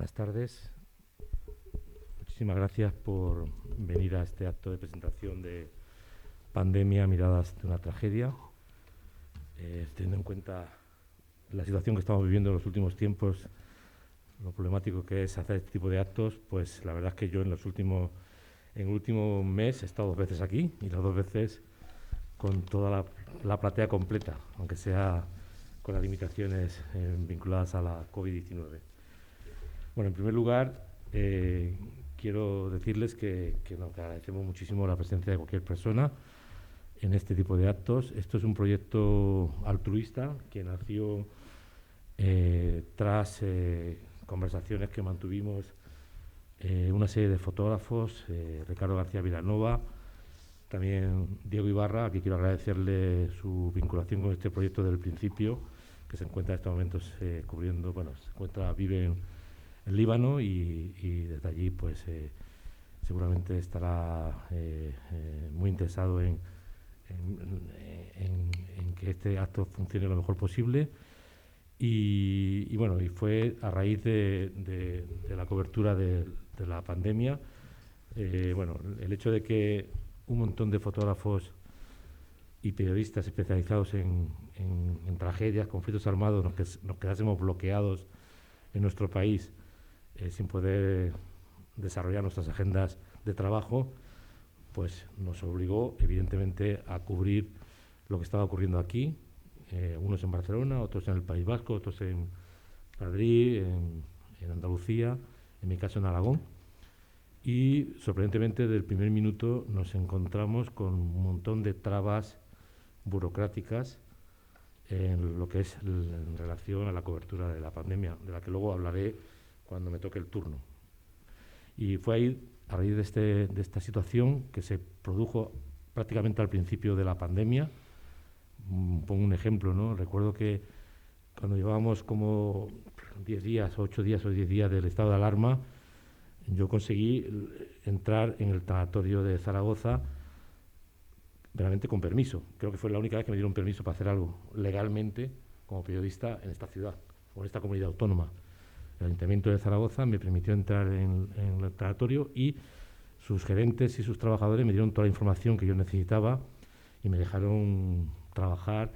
Buenas tardes. Muchísimas gracias por venir a este acto de presentación de Pandemia, miradas de una tragedia. Teniendo en cuenta la situación que estamos viviendo en los últimos tiempos, lo problemático que es hacer este tipo de actos, pues la verdad es que yo en el último mes he estado 2 veces aquí y las 2 veces con toda la platea completa, aunque sea con las limitaciones vinculadas a la COVID-19. Bueno, en primer lugar, quiero decirles que agradecemos muchísimo la presencia de cualquier persona en este tipo de actos. Esto es un proyecto altruista que nació tras conversaciones que mantuvimos una serie de fotógrafos, Ricardo García Vilanova, también Diego Ibarra, a quien quiero agradecerle su vinculación con este proyecto desde el principio, que se encuentra en estos momentos cubriendo, vive en Líbano y desde allí pues seguramente estará muy interesado en que este acto funcione lo mejor posible. Y fue a raíz de la cobertura de la pandemia, el hecho de que un montón de fotógrafos y periodistas especializados en tragedias, conflictos armados, nos quedásemos bloqueados en nuestro país sin poder desarrollar nuestras agendas de trabajo, pues nos obligó evidentemente a cubrir lo que estaba ocurriendo aquí, unos en Barcelona, otros en el País Vasco, otros en Madrid, en Andalucía, en mi caso en Aragón. Y sorprendentemente desde el primer minuto nos encontramos con un montón de trabas burocráticas en lo que es en relación a la cobertura de la pandemia, de la que luego hablaré cuando me toque el turno. Y fue ahí, a raíz de esta situación, que se produjo prácticamente al principio de la pandemia. Pongo un ejemplo, ¿no? Recuerdo que cuando llevábamos como 10 días, 8 días o 10 días del estado de alarma, yo conseguí entrar en el tanatorio de Zaragoza realmente con permiso. Creo que fue la única vez que me dieron permiso para hacer algo legalmente como periodista en esta ciudad o en esta comunidad autónoma. El Ayuntamiento de Zaragoza me permitió entrar en el tanatorio y sus gerentes y sus trabajadores me dieron toda la información que yo necesitaba y me dejaron trabajar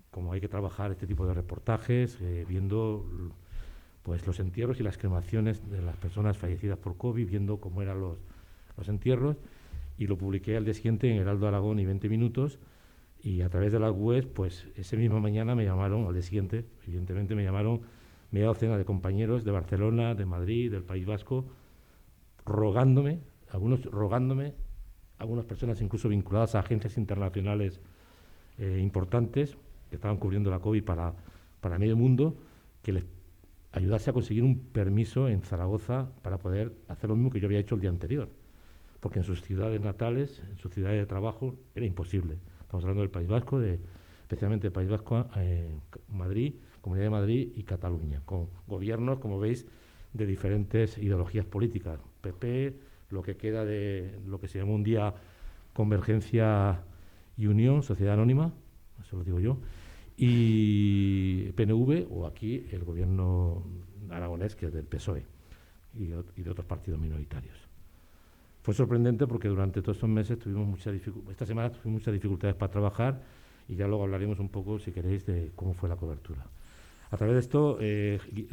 como hay que trabajar este tipo de reportajes, viendo pues los entierros y las cremaciones de las personas fallecidas por COVID, viendo cómo eran los entierros, y lo publiqué al día siguiente en Heraldo Aragón y 20 Minutos, y a través de las webs, pues esa misma mañana me llamaron, al día siguiente, evidentemente me llamaron media docena de compañeros de Barcelona, de Madrid, del País Vasco, rogándome, algunas personas incluso vinculadas a agencias internacionales importantes que estaban cubriendo la COVID para medio mundo, que les ayudase a conseguir un permiso en Zaragoza para poder hacer lo mismo que yo había hecho el día anterior, porque en sus ciudades natales, en sus ciudades de trabajo, era imposible. Estamos hablando del País Vasco, especialmente del País Vasco, Madrid, Comunidad de Madrid y Cataluña, con gobiernos, como veis, de diferentes ideologías políticas. PP, lo que queda de lo que se llamó un día Convergencia y Unión, Sociedad Anónima, eso lo digo yo, y PNV, o aquí el gobierno aragonés, que es del PSOE y de otros partidos minoritarios. Fue sorprendente porque durante todos estos meses esta semana tuvimos muchas dificultades para trabajar, y ya luego hablaremos un poco, si queréis, de cómo fue la cobertura. A través de esto,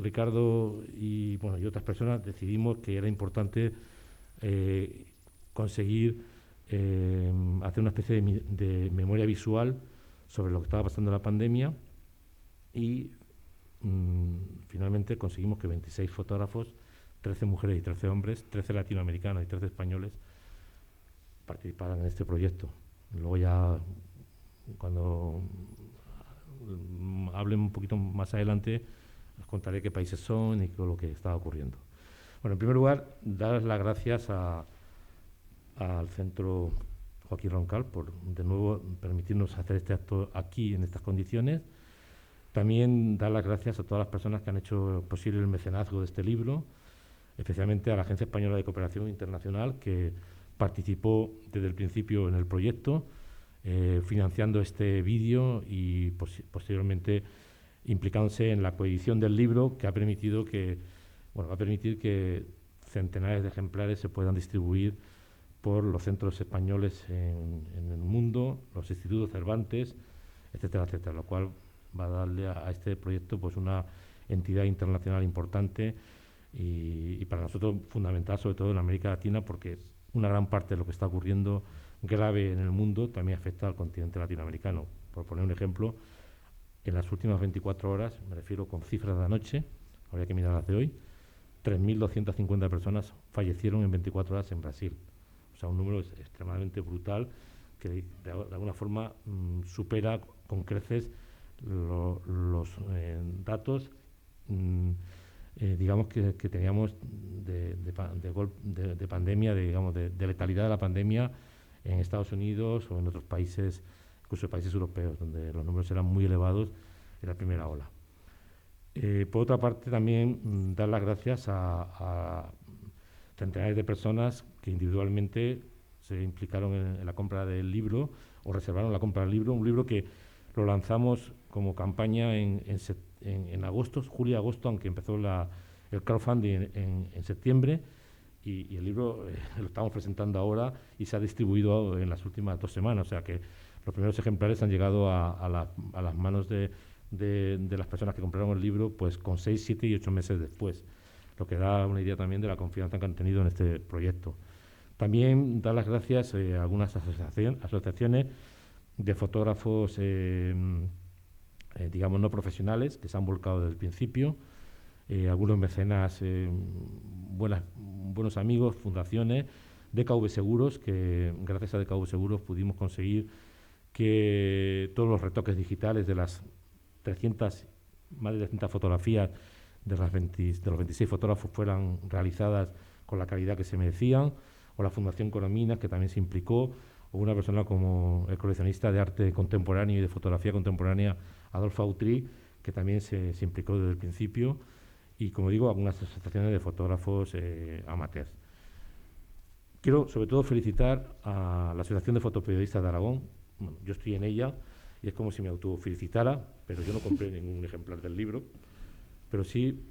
Ricardo y otras personas decidimos que era importante conseguir hacer una especie de memoria visual sobre lo que estaba pasando en la pandemia, y finalmente conseguimos que 26 fotógrafos, 13 mujeres y 13 hombres, 13 latinoamericanos y 13 españoles participaran en este proyecto. Luego ya, cuando hablen un poquito más adelante, os contaré qué países son y todo lo que está ocurriendo. Bueno, en primer lugar, dar las gracias al Centro Joaquín Roncal por, de nuevo, permitirnos hacer este acto aquí en estas condiciones. También dar las gracias a todas las personas que han hecho posible el mecenazgo de este libro, especialmente a la Agencia Española de Cooperación Internacional, que participó desde el principio en el proyecto, financiando este vídeo y posteriormente implicándose en la coedición del libro, que ha permitido que bueno, va a permitir que centenares de ejemplares se puedan distribuir por los centros españoles en el mundo, los institutos Cervantes, etcétera, etcétera, lo cual va a darle a este proyecto pues una entidad internacional importante y para nosotros fundamental, sobre todo en América Latina, porque una gran parte de lo que está ocurriendo grave en el mundo también afecta al continente latinoamericano. Por poner un ejemplo, en las últimas 24 horas, me refiero con cifras de anoche, habría que mirar las de hoy, 3.250 personas fallecieron en 24 horas en Brasil. O sea, un número extremadamente brutal que de alguna forma supera con creces los datos digamos que teníamos de pandemia, de letalidad de la pandemia en Estados Unidos o en otros países, incluso países europeos, donde los números eran muy elevados en la primera ola. Por otra parte, también dar las gracias a centenares de personas que individualmente se implicaron en la compra del libro o reservaron la compra del libro, un libro que lo lanzamos como campaña en agosto, julio-agosto, aunque empezó el crowdfunding en septiembre, y el libro lo estamos presentando ahora y se ha distribuido en las últimas 2 semanas, o sea que los primeros ejemplares han llegado a las manos de las personas que compraron el libro pues con 6, 7 y 8 meses después, lo que da una idea también de la confianza que han tenido en este proyecto. También dar las gracias a algunas asociaciones de fotógrafos, digamos, no profesionales, que se han volcado desde el principio, algunos mecenas, buenos amigos, fundaciones, DKV Seguros, que gracias a DKV Seguros pudimos conseguir que todos los retoques digitales de las más de 300 fotografías de los 26 fotógrafos fueran realizadas con la calidad que se merecían, o la Fundación Coromina, que también se implicó, o una persona como el coleccionista de arte contemporáneo y de fotografía contemporánea, Adolfo Autry, que también se implicó desde el principio, y como digo, algunas asociaciones de fotógrafos amateurs. Quiero sobre todo felicitar a la Asociación de Fotoperiodistas de Aragón. Bueno, yo estoy en ella y es como si me autofelicitara, pero yo no compré ningún ejemplar del libro, pero sí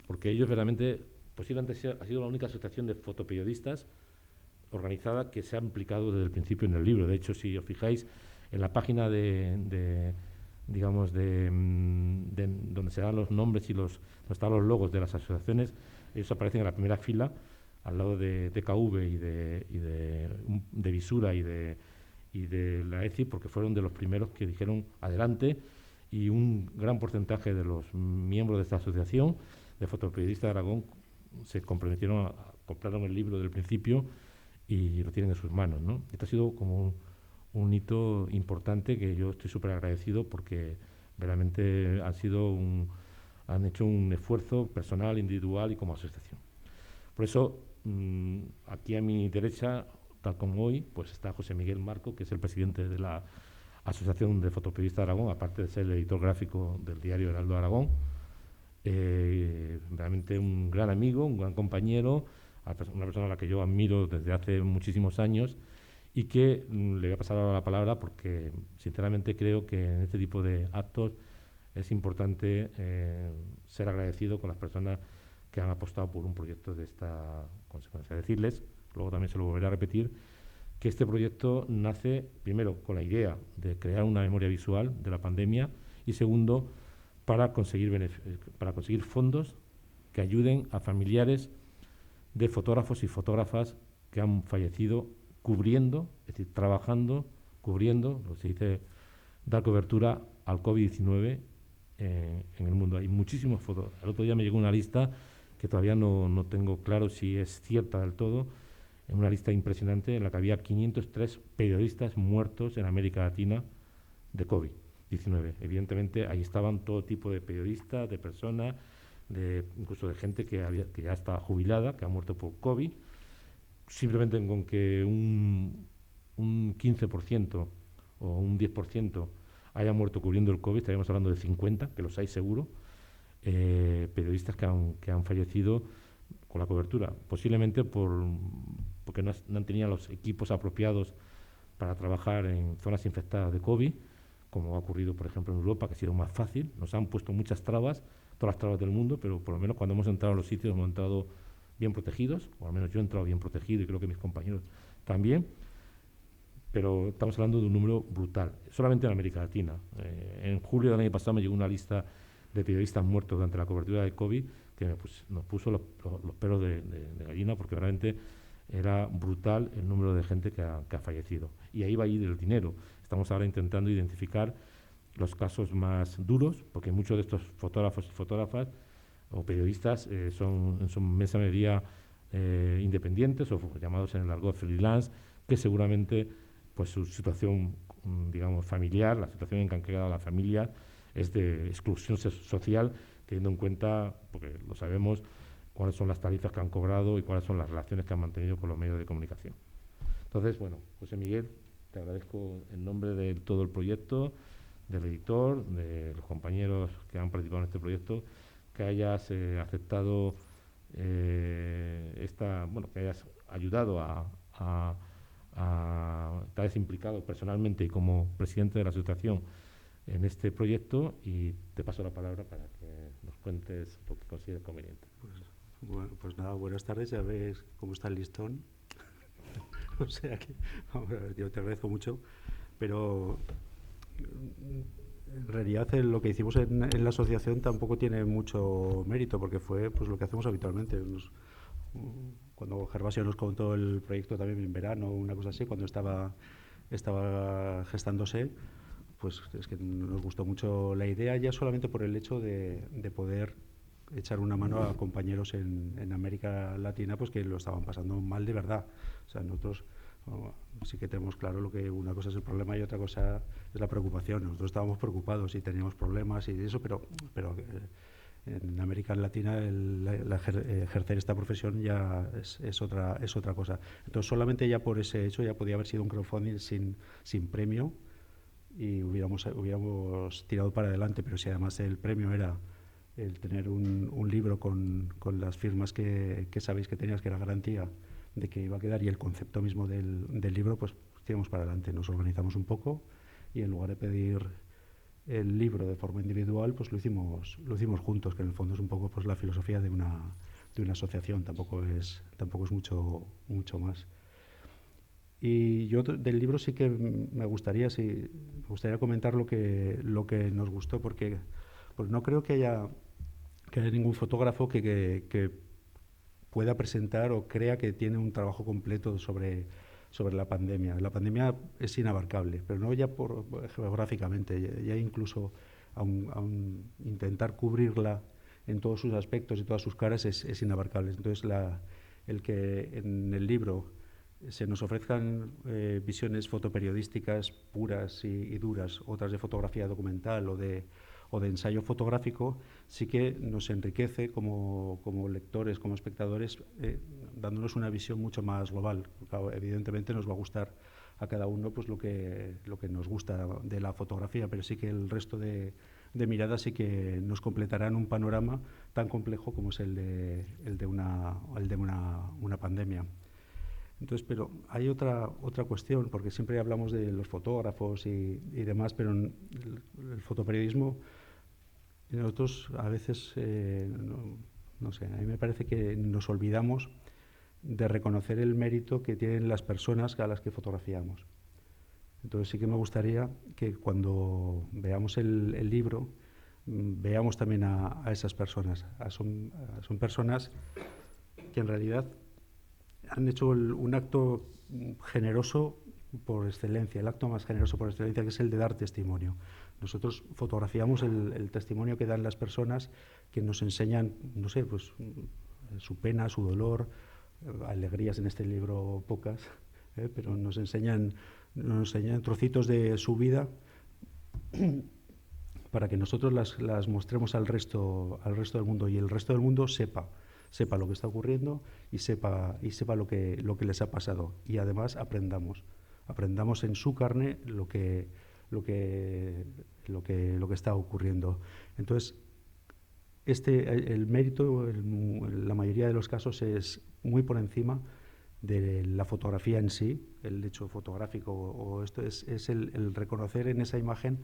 porque ellos realmente, posiblemente ha sido la única asociación de fotoperiodistas organizada que se ha implicado desde el principio en el libro. De hecho, si os fijáis en la página donde se dan los nombres y donde están los logos de las asociaciones, ellos aparecen en la primera fila al lado de DKV y de Visura y de la ECI, porque fueron de los primeros que dijeron adelante, y un gran porcentaje de los miembros de esta asociación de fotoperiodistas de Aragón se comprometieron compraron el libro desde el principio y lo tienen en sus manos, ¿no? Esto ha sido como un hito importante que yo estoy súper agradecido porque realmente han hecho un esfuerzo personal, individual y como asociación. Por eso, aquí a mi derecha, tal como hoy, pues está José Miguel Marco, que es el presidente de la Asociación de Fotoperiodistas de Aragón, aparte de ser el editor gráfico del diario Heraldo de Aragón. Realmente un gran amigo, un gran compañero, una persona a la que yo admiro desde hace muchísimos años y que le voy a pasar ahora la palabra porque sinceramente creo que en este tipo de actos es importante ser agradecido con las personas que han apostado por un proyecto de esta consecuencia. Decirles, luego también se lo volveré a repetir, que este proyecto nace primero con la idea de crear una memoria visual de la pandemia y segundo para conseguir fondos que ayuden a familiares de fotógrafos y fotógrafas que han fallecido cubriendo, es decir, trabajando, cubriendo, lo que se dice, dar cobertura al COVID-19 en el mundo. Hay muchísimos fotógrafos. El otro día me llegó una lista que todavía no tengo claro si es cierta del todo, en una lista impresionante en la que había 503 periodistas muertos en América Latina de COVID-19. Evidentemente ahí estaban todo tipo de periodistas, de personas, incluso de gente que ya está jubilada, que ha muerto por COVID. Simplemente con que un 15% o un 10% haya muerto cubriendo el COVID, estaríamos hablando de 50, que los hay seguro, periodistas que han fallecido con la cobertura, posiblemente porque no han tenido los equipos apropiados para trabajar en zonas infectadas de COVID, como ha ocurrido, por ejemplo, en Europa, que ha sido más fácil. Nos han puesto muchas trabas todas las trabas del mundo, pero por lo menos cuando hemos entrado a los sitios hemos entrado bien protegidos, o al menos yo he entrado bien protegido y creo que mis compañeros también, pero estamos hablando de un número brutal, solamente en América Latina. En julio del año pasado me llegó una lista de periodistas muertos durante la cobertura de COVID que nos puso los pelos de gallina, porque realmente era brutal el número de gente que ha fallecido. Y ahí va a ir el dinero. Estamos ahora intentando identificar los casos más duros, porque muchos de estos fotógrafos y fotógrafas o periodistas son en su inmensa mayoría independientes o llamados en el argot freelance, que seguramente pues su situación, digamos, familiar, la situación en que han quedado la familia, es de exclusión social, teniendo en cuenta, porque lo sabemos, cuáles son las tarifas que han cobrado y cuáles son las relaciones que han mantenido con los medios de comunicación. Entonces, bueno, José Miguel, te agradezco en nombre de todo el proyecto, del editor, de los compañeros que han participado en este proyecto, que hayas aceptado que hayas ayudado te hayas implicado personalmente y como presidente de la asociación en este proyecto, y te paso la palabra para que nos cuentes lo que consideres conveniente. Bueno, pues nada, buenas tardes, ya ves cómo está el listón. O sea que, vamos a ver, yo te agradezco mucho, pero en realidad lo que hicimos en la asociación tampoco tiene mucho mérito, porque fue pues lo que hacemos habitualmente. Cuando Gervasio nos contó el proyecto también en verano, una cosa así, cuando estaba gestándose, pues es que nos gustó mucho la idea, ya solamente por el hecho de poder echar una mano a compañeros en América Latina pues que lo estaban pasando mal de verdad. O sea, nosotros sí que tenemos claro lo que una cosa es el problema y otra cosa es la preocupación. Nosotros estábamos preocupados y teníamos problemas y eso, pero en América Latina ejercer esta profesión ya es otra cosa. Entonces, solamente ya por ese hecho ya podía haber sido un crowdfunding sin premio y hubiéramos tirado para adelante, pero si además el premio era el tener un libro con las firmas que sabéis que tenías, que era garantía de que iba a quedar, y el concepto mismo del libro, pues tiramos para adelante, nos organizamos un poco y en lugar de pedir el libro de forma individual, pues lo hicimos juntos, que en el fondo es un poco pues la filosofía de una asociación, tampoco es mucho más. Y yo del libro sí que me gustaría comentar lo que nos gustó, porque pues no creo que haya ningún fotógrafo que pueda presentar o crea que tiene un trabajo completo sobre la pandemia. La pandemia es inabarcable, pero no ya geográficamente, ya incluso aun intentar cubrirla en todos sus aspectos y todas sus caras es inabarcable. Entonces, el que en el libro se nos ofrezcan visiones fotoperiodísticas puras y duras, otras de fotografía documental o de ensayo fotográfico, sí que nos enriquece como lectores, como espectadores, dándonos una visión mucho más global. Claro, evidentemente nos va a gustar a cada uno pues lo que nos gusta de la fotografía, pero sí que el resto de miradas sí que nos completarán un panorama tan complejo como es el de una pandemia. Entonces, pero hay otra cuestión, porque siempre hablamos de los fotógrafos y demás, pero el fotoperiodismo, nosotros a veces, no sé, a mí me parece que nos olvidamos de reconocer el mérito que tienen las personas a las que fotografiamos. Entonces sí que me gustaría que cuando veamos el libro, veamos también a esas personas. Son personas que en realidad han hecho un acto generoso por excelencia, el acto más generoso por excelencia, que es el de dar testimonio. Nosotros fotografiamos el testimonio que dan las personas que nos enseñan, no sé, pues su pena, su dolor, alegrías en este libro pocas, pero nos enseñan trocitos de su vida para que nosotros las mostremos al resto del mundo, y el resto del mundo sepa lo que está ocurriendo y sepa lo que les ha pasado, y además aprendamos en su carne lo que está ocurriendo. Entonces, el mérito en la mayoría de los casos es muy por encima de la fotografía en sí, el hecho fotográfico, o esto es el reconocer en esa imagen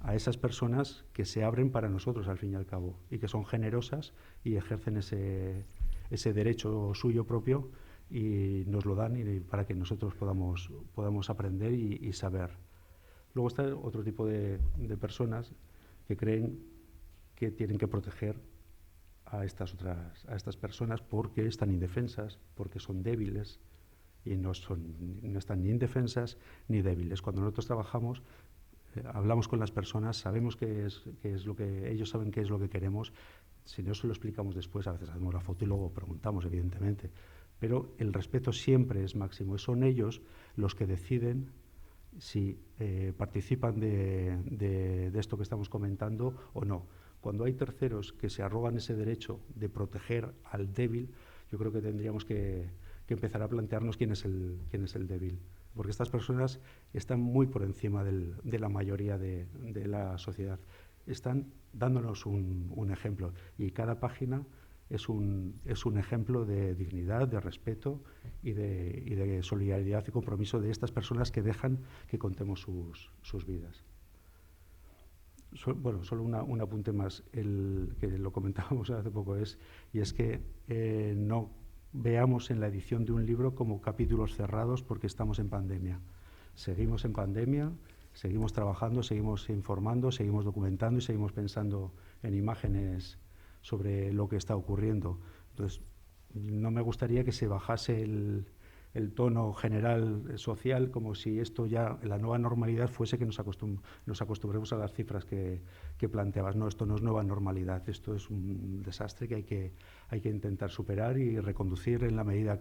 a esas personas que se abren para nosotros al fin y al cabo y que son generosas y ejercen ese derecho suyo propio y nos lo dan para que nosotros podamos aprender y saber. Luego está otro tipo de personas que creen que tienen que proteger a estas personas porque están indefensas, porque son débiles, y no están ni indefensas ni débiles. Cuando nosotros trabajamos, hablamos con las personas, sabemos qué es lo que ellos saben, qué es lo que queremos. Si no se lo explicamos después, a veces hacemos la foto y luego preguntamos, evidentemente, pero el respeto siempre es máximo. Son ellos los que deciden si participan de esto que estamos comentando o no. Cuando hay terceros que se arrogan ese derecho de proteger al débil, yo creo que tendríamos que empezar a plantearnos quién es el débil, porque estas personas están muy por encima de la mayoría de la sociedad. Están dándonos un ejemplo, y cada página es un ejemplo de dignidad, de respeto y de solidaridad y compromiso de estas personas que dejan que contemos sus vidas. Bueno, solo un apunte más, que lo comentábamos hace poco, es que no veamos en la edición de un libro como capítulos cerrados porque estamos en pandemia. Seguimos en pandemia, seguimos trabajando, seguimos informando, seguimos documentando y seguimos pensando en imágenes sobre lo que está ocurriendo. Entonces, no me gustaría que se bajase el tono general social, como si esto ya, la nueva normalidad fuese que nos acostumbremos a las cifras que planteabas. No, esto no es nueva normalidad, esto es un desastre que hay que intentar superar y reconducir en la medida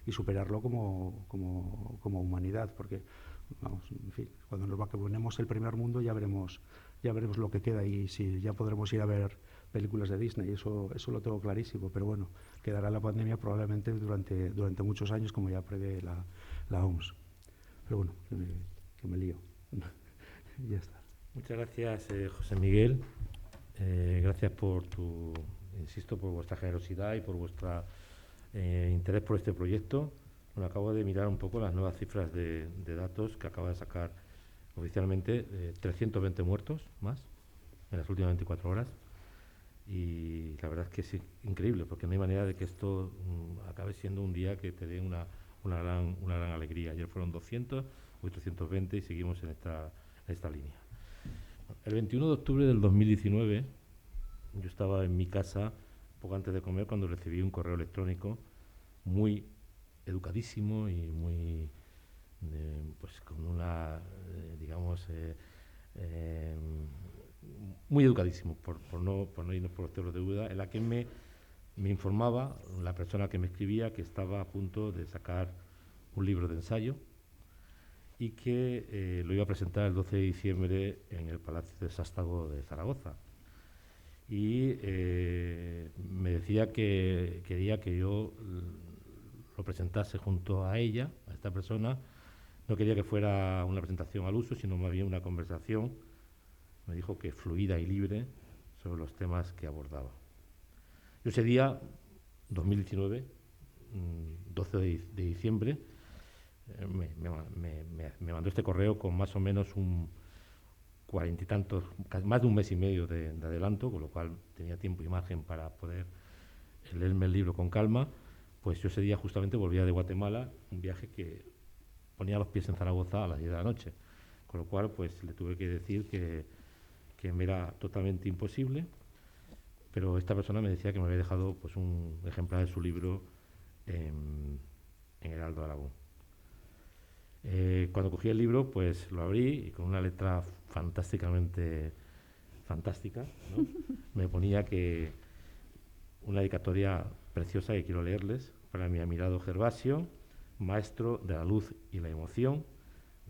y superarlo como humanidad, porque vamos, en fin, cuando nos vacunemos el primer mundo ya veremos lo que queda, y si ya podremos ir a ver películas de Disney, eso lo tengo clarísimo, pero bueno, quedará la pandemia probablemente durante muchos años, como ya prevé la OMS. Pero bueno, que me lío. Ya está. Muchas gracias, José Miguel. Gracias por vuestra generosidad y por vuestro interés por este proyecto. Bueno, acabo de mirar un poco las nuevas cifras de datos que acaba de sacar oficialmente, 320 muertos más en las últimas 24 horas. Y la verdad es que es increíble, porque no hay manera de que esto acabe siendo un día que te dé una gran alegría. Ayer fueron 200, hoy 320 y seguimos en esta línea. El 21 de octubre del 2019, yo estaba en mi casa poco antes de comer cuando recibí un correo electrónico muy educadísimo y muy, pues con una, digamos, muy educadísimo, por no irnos por los terrenos de duda, en la que me informaba la persona que me escribía que estaba a punto de sacar un libro de ensayo y que lo iba a presentar el 12 de diciembre en el Palacio de Sástago de Zaragoza. Y me decía que quería que yo lo presentase junto a ella, a esta persona. No quería que fuera una presentación al uso, sino más bien una conversación, me dijo que fluida y libre, sobre los temas que abordaba. Yo ese día, 2019, 12 de diciembre, me mandó este correo con más o menos un 40 y tantos, más de un mes y medio de adelanto, con lo cual tenía tiempo y margen para poder leerme el libro con calma. Pues yo ese día justamente volvía de Guatemala, un viaje que ponía los pies en Zaragoza a las 10 de la noche, con lo cual pues le tuve que decir que me era totalmente imposible, pero esta persona me decía que me había dejado pues un ejemplar de su libro en Heraldo de Aragón. Cuando cogí el libro, pues lo abrí y con una letra fantásticamente fantástica, ¿no? Me ponía que una dedicatoria preciosa que quiero leerles para mi admirado Gervasio, maestro de la luz y la emoción.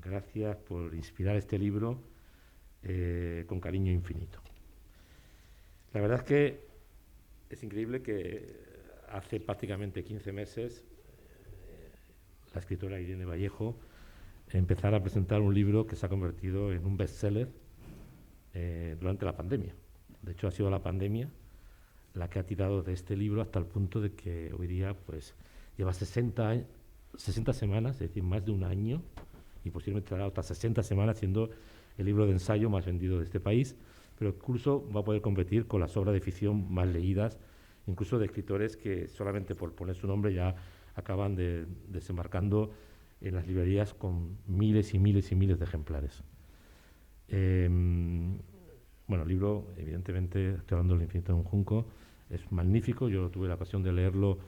Gracias por inspirar este libro con cariño infinito. La verdad es que es increíble que hace prácticamente 15 meses la escritora Irene Vallejo empezara a presentar un libro que se ha convertido en un bestseller durante la pandemia. De hecho, ha sido la pandemia la que ha tirado de este libro hasta el punto de que hoy día pues lleva 60 semanas, es decir, más de un año, y posiblemente hará otras 60 semanas siendo el libro de ensayo más vendido de este país, pero incluso va a poder competir con las obras de ficción más leídas, incluso de escritores que solamente por poner su nombre ya acaban desembarcando en las librerías con miles y miles y miles de ejemplares. Bueno, el libro, evidentemente, estoy hablando del infinito de un junco, es magnífico. Yo tuve la ocasión de leerlo,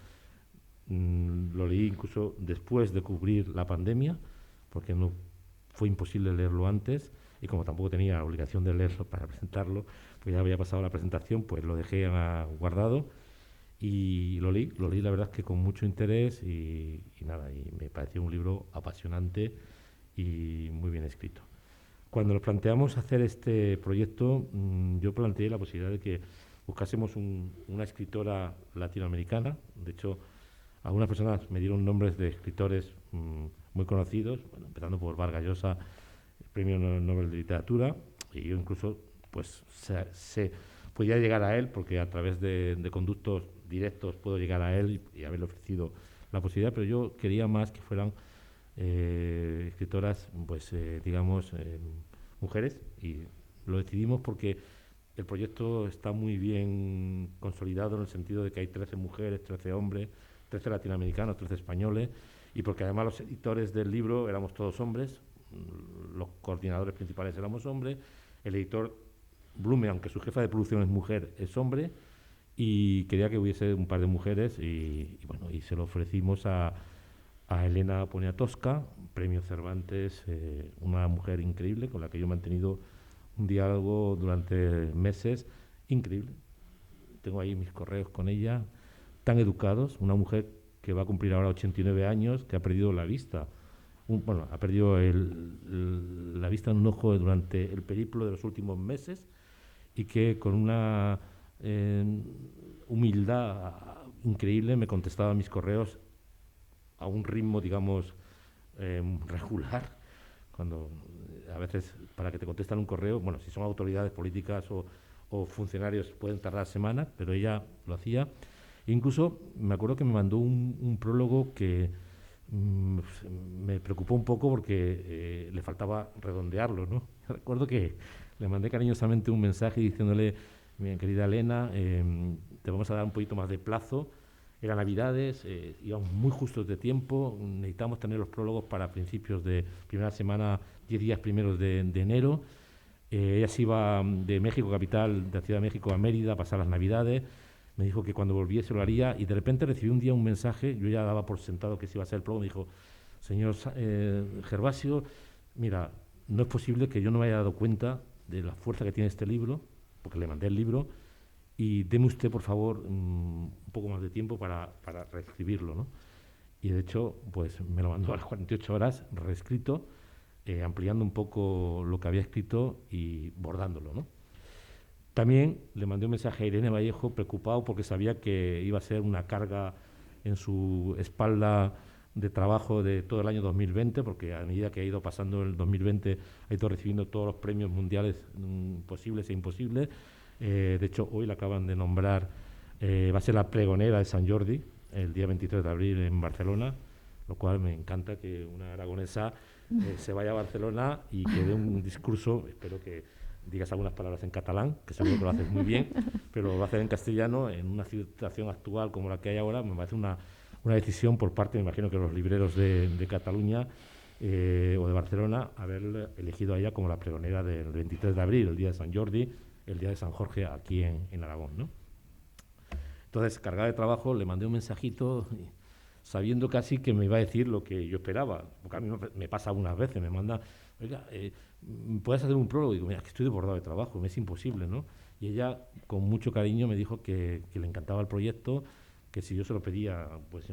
lo leí incluso después de cubrir la pandemia, porque no fue imposible leerlo antes, y como tampoco tenía la obligación de leerlo para presentarlo, pues ya había pasado la presentación, pues lo dejé guardado y lo leí la verdad es que con mucho interés y nada, y me pareció un libro apasionante y muy bien escrito. Cuando nos planteamos hacer este proyecto, yo planteé la posibilidad de que buscásemos una escritora latinoamericana. De hecho, algunas personas me dieron nombres de escritores muy conocidos, bueno, empezando por Vargas Llosa, Premio Nobel de Literatura, y yo incluso pues se podía llegar a él, porque a través de conductos directos puedo llegar a él y haberle ofrecido la posibilidad, pero yo quería más que fueran escritoras, pues digamos, mujeres, y lo decidimos porque el proyecto está muy bien consolidado en el sentido de que hay 13 mujeres, 13 hombres, 13 latinoamericanos, 13 españoles, y porque además los editores del libro éramos todos hombres, los coordinadores principales éramos hombres, el editor Blume, aunque su jefa de producción es mujer, es hombre, y quería que hubiese un par de mujeres y bueno, y se lo ofrecimos a Elena Poniatowska, Premio Cervantes, una mujer increíble con la que yo he mantenido un diálogo durante meses increíble. Tengo ahí mis correos con ella, tan educados, una mujer que va a cumplir ahora 89 años, que ha perdido la vista. Bueno, ha perdido la vista en un ojo durante el periplo de los últimos meses y que con una humildad increíble me contestaba mis correos a un ritmo, digamos, regular, cuando a veces para que te contestan un correo, bueno, si son autoridades políticas o funcionarios pueden tardar semanas, pero ella lo hacía. Incluso me acuerdo que me mandó un prólogo que me preocupó un poco porque le faltaba redondearlo, ¿no? Recuerdo que le mandé cariñosamente un mensaje diciéndole: mi querida Elena, te vamos a dar un poquito más de plazo. Era Navidades, íbamos muy justos de tiempo, necesitamos tener los prólogos para principios de primera semana, 10 días primeros de enero. Ella se iba de México, capital de la Ciudad de México, a Mérida a pasar las Navidades. Me dijo que cuando volviese lo haría y de repente recibí un día un mensaje, yo ya daba por sentado que se iba a hacer el prólogo, me dijo: señor Gervasio, mira, no es posible que yo no me haya dado cuenta de la fuerza que tiene este libro, porque le mandé el libro, y deme usted, por favor, un poco más de tiempo para reescribirlo, ¿no? Y de hecho, pues me lo mandó a las 48 horas, reescrito, ampliando un poco lo que había escrito y bordándolo, ¿no? También le mandé un mensaje a Irene Vallejo preocupado porque sabía que iba a ser una carga en su espalda de trabajo de todo el año 2020, porque a medida que ha ido pasando el 2020 ha ido recibiendo todos los premios mundiales posibles e imposibles. De hecho, hoy la acaban de nombrar, va a ser la pregonera de San Jordi, el día 23 de abril en Barcelona, lo cual me encanta que una aragonesa se vaya a Barcelona y que dé un discurso. Espero que digas algunas palabras en catalán, que seguro que lo haces muy bien, pero lo va a hacer en castellano en una situación actual como la que hay ahora. Me parece una decisión por parte, me imagino, que los libreros de Cataluña o de Barcelona, haber elegido a ella como la pregonera del 23 de abril, el día de San Jordi, el día de San Jorge aquí en Aragón, ¿no? Entonces, cargada de trabajo, le mandé un mensajito sabiendo casi que me iba a decir lo que yo esperaba, porque a mí me pasa algunas veces, me manda: oiga, ¿puedes hacer un prólogo? Y digo: mira, que estoy desbordado de trabajo, me es imposible, ¿no? Y ella, con mucho cariño, me dijo que le encantaba el proyecto, que si yo se lo pedía, pues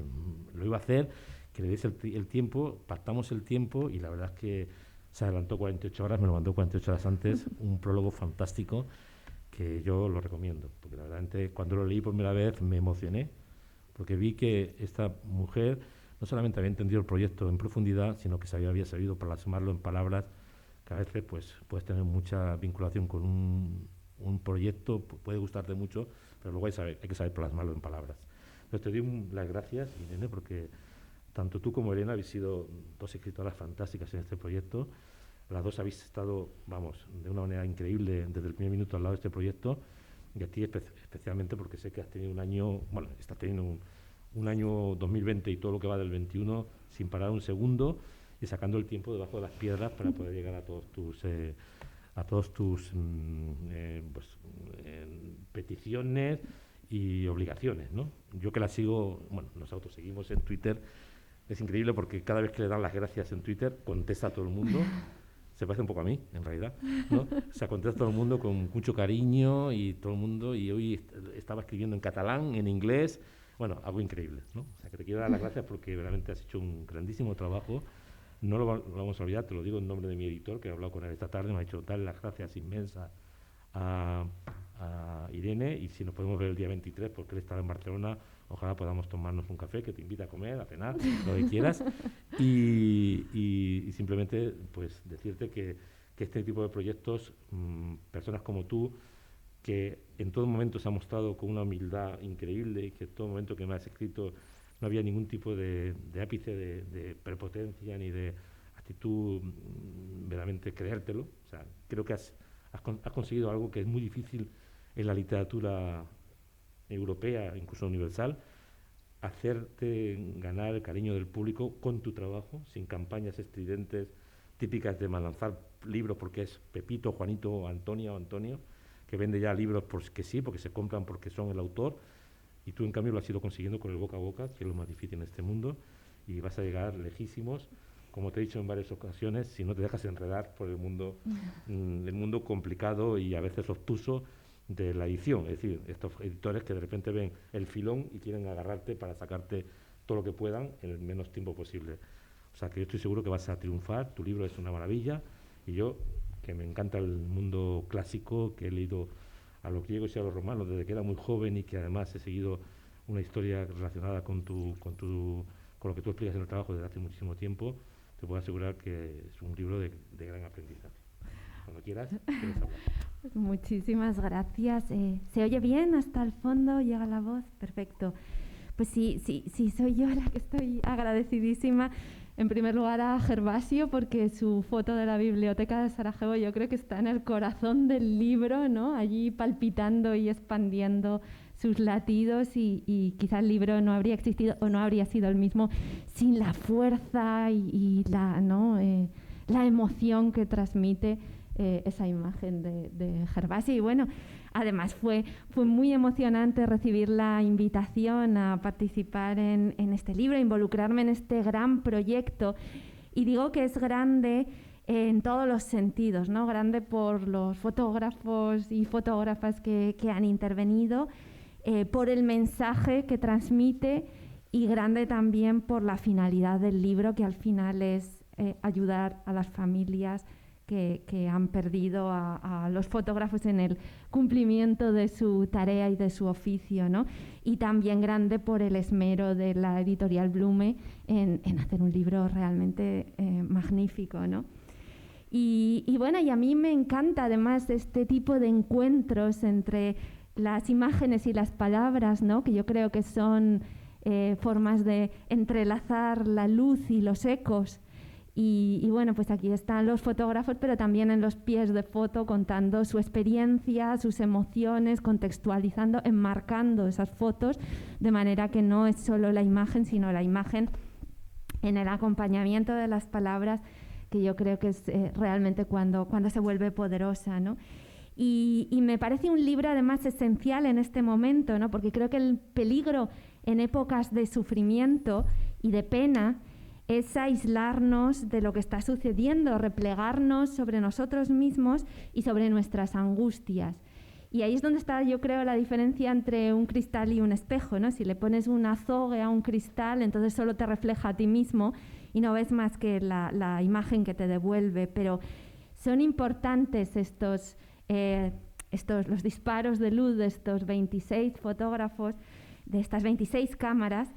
lo iba a hacer, que le diese el tiempo, pactamos el tiempo, y la verdad es que se adelantó 48 horas, me lo mandó 48 horas antes, un prólogo fantástico que yo lo recomiendo, porque la verdad, cuando lo leí por primera vez me emocioné, porque vi que esta mujer no solamente había entendido el proyecto en profundidad, sino que había sabido plasmarlo en palabras que a veces pues, puedes tener mucha vinculación con un proyecto, puede gustarte mucho, pero luego hay que saber plasmarlo en palabras. Entonces te doy las gracias, Irene, porque tanto tú como Elena habéis sido dos escritoras fantásticas en este proyecto. Las dos habéis estado, vamos, de una manera increíble desde el primer minuto al lado de este proyecto, y a ti especialmente porque sé que has tenido un año, bueno, estás teniendo un año 2020 y todo lo que va del 21 sin parar un segundo y sacando el tiempo debajo de las piedras para poder llegar a todos tus peticiones y obligaciones, ¿no? Yo que la sigo, bueno, nos autoseguimos en Twitter, es increíble porque cada vez que le dan las gracias en Twitter contesta a todo el mundo. Se parece un poco a mí, en realidad, ¿no? O sea, contesta a todo el mundo con mucho cariño y todo el mundo, y hoy estaba escribiendo en catalán, en inglés, bueno, algo increíble, ¿no? O sea, que te quiero dar las gracias porque realmente has hecho un grandísimo trabajo. No lo vamos a olvidar, te lo digo en nombre de mi editor, que he hablado con él esta tarde, me ha dicho darle las gracias inmensas a Irene, y si nos podemos ver el día 23, porque él estará en Barcelona, ojalá podamos tomarnos un café, que te invita a comer, a cenar, lo que quieras, y simplemente pues decirte que este tipo de proyectos, personas como tú, que en todo momento se ha mostrado con una humildad increíble, y que en todo momento que me has escrito no había ningún tipo de ápice de prepotencia ni de actitud verdaderamente creértelo. O sea, creo que has conseguido algo que es muy difícil en la literatura europea, incluso universal, hacerte ganar el cariño del público con tu trabajo, sin campañas estridentes típicas de lanzar libros porque es Pepito, Juanito, Antonia o Antonio, que vende ya libros porque sí, porque se compran porque son el autor, y tú en cambio lo has ido consiguiendo con el boca a boca, que es lo más difícil en este mundo, y vas a llegar lejísimos, como te he dicho en varias ocasiones, si no te dejas enredar por el mundo complicado y a veces obtuso de la edición. Es decir, estos editores que de repente ven el filón y quieren agarrarte para sacarte todo lo que puedan en el menos tiempo posible. O sea, que yo estoy seguro que vas a triunfar, tu libro es una maravilla, y yo, que me encanta el mundo clásico, que he leído a los griegos y a los romanos desde que era muy joven, y que además he seguido una historia relacionada con lo que tú explicas en el trabajo desde hace muchísimo tiempo, te puedo asegurar que es un libro de gran aprendizaje. Cuando quieras, quieres hablar. Pues muchísimas gracias. ¿Se oye bien hasta el fondo? ¿Llega la voz? Perfecto. Pues sí, soy yo la que estoy agradecidísima. En primer lugar a Gervasio, porque su foto de la Biblioteca de Sarajevo yo creo que está en el corazón del libro, ¿no? Allí palpitando y expandiendo sus latidos, y quizá el libro no habría existido o no habría sido el mismo sin la fuerza y la emoción que transmite esa imagen de Gervasio. Y bueno, además fue muy emocionante recibir la invitación a participar en este libro, a involucrarme en este gran proyecto. Y digo que es grande en todos los sentidos, ¿no? Grande por los fotógrafos y fotógrafas que han intervenido, por el mensaje que transmite, y grande también por la finalidad del libro, que al final es ayudar a las familias que han perdido a los fotógrafos en el cumplimiento de su tarea y de su oficio, ¿no? Y también grande por el esmero de la editorial Blume en hacer un libro realmente magnífico, ¿no? Y bueno, y a mí me encanta además este tipo de encuentros entre las imágenes y las palabras, ¿no? Que yo creo que son formas de entrelazar la luz y los ecos. Y bueno, pues aquí están los fotógrafos, pero también en los pies de foto, contando su experiencia, sus emociones, contextualizando, enmarcando esas fotos, de manera que no es solo la imagen, sino la imagen en el acompañamiento de las palabras, que yo creo que es realmente cuando se vuelve poderosa, ¿no? Y me parece un libro además esencial en este momento, ¿no? Porque creo que el peligro en épocas de sufrimiento y de pena es aislarnos de lo que está sucediendo, replegarnos sobre nosotros mismos y sobre nuestras angustias. Y ahí es donde está, yo creo, la diferencia entre un cristal y un espejo, ¿no? Si le pones un azogue a un cristal, entonces solo te refleja a ti mismo y no ves más que la imagen que te devuelve. Pero son importantes los disparos de luz de estos 26 fotógrafos, de estas 26 cámaras,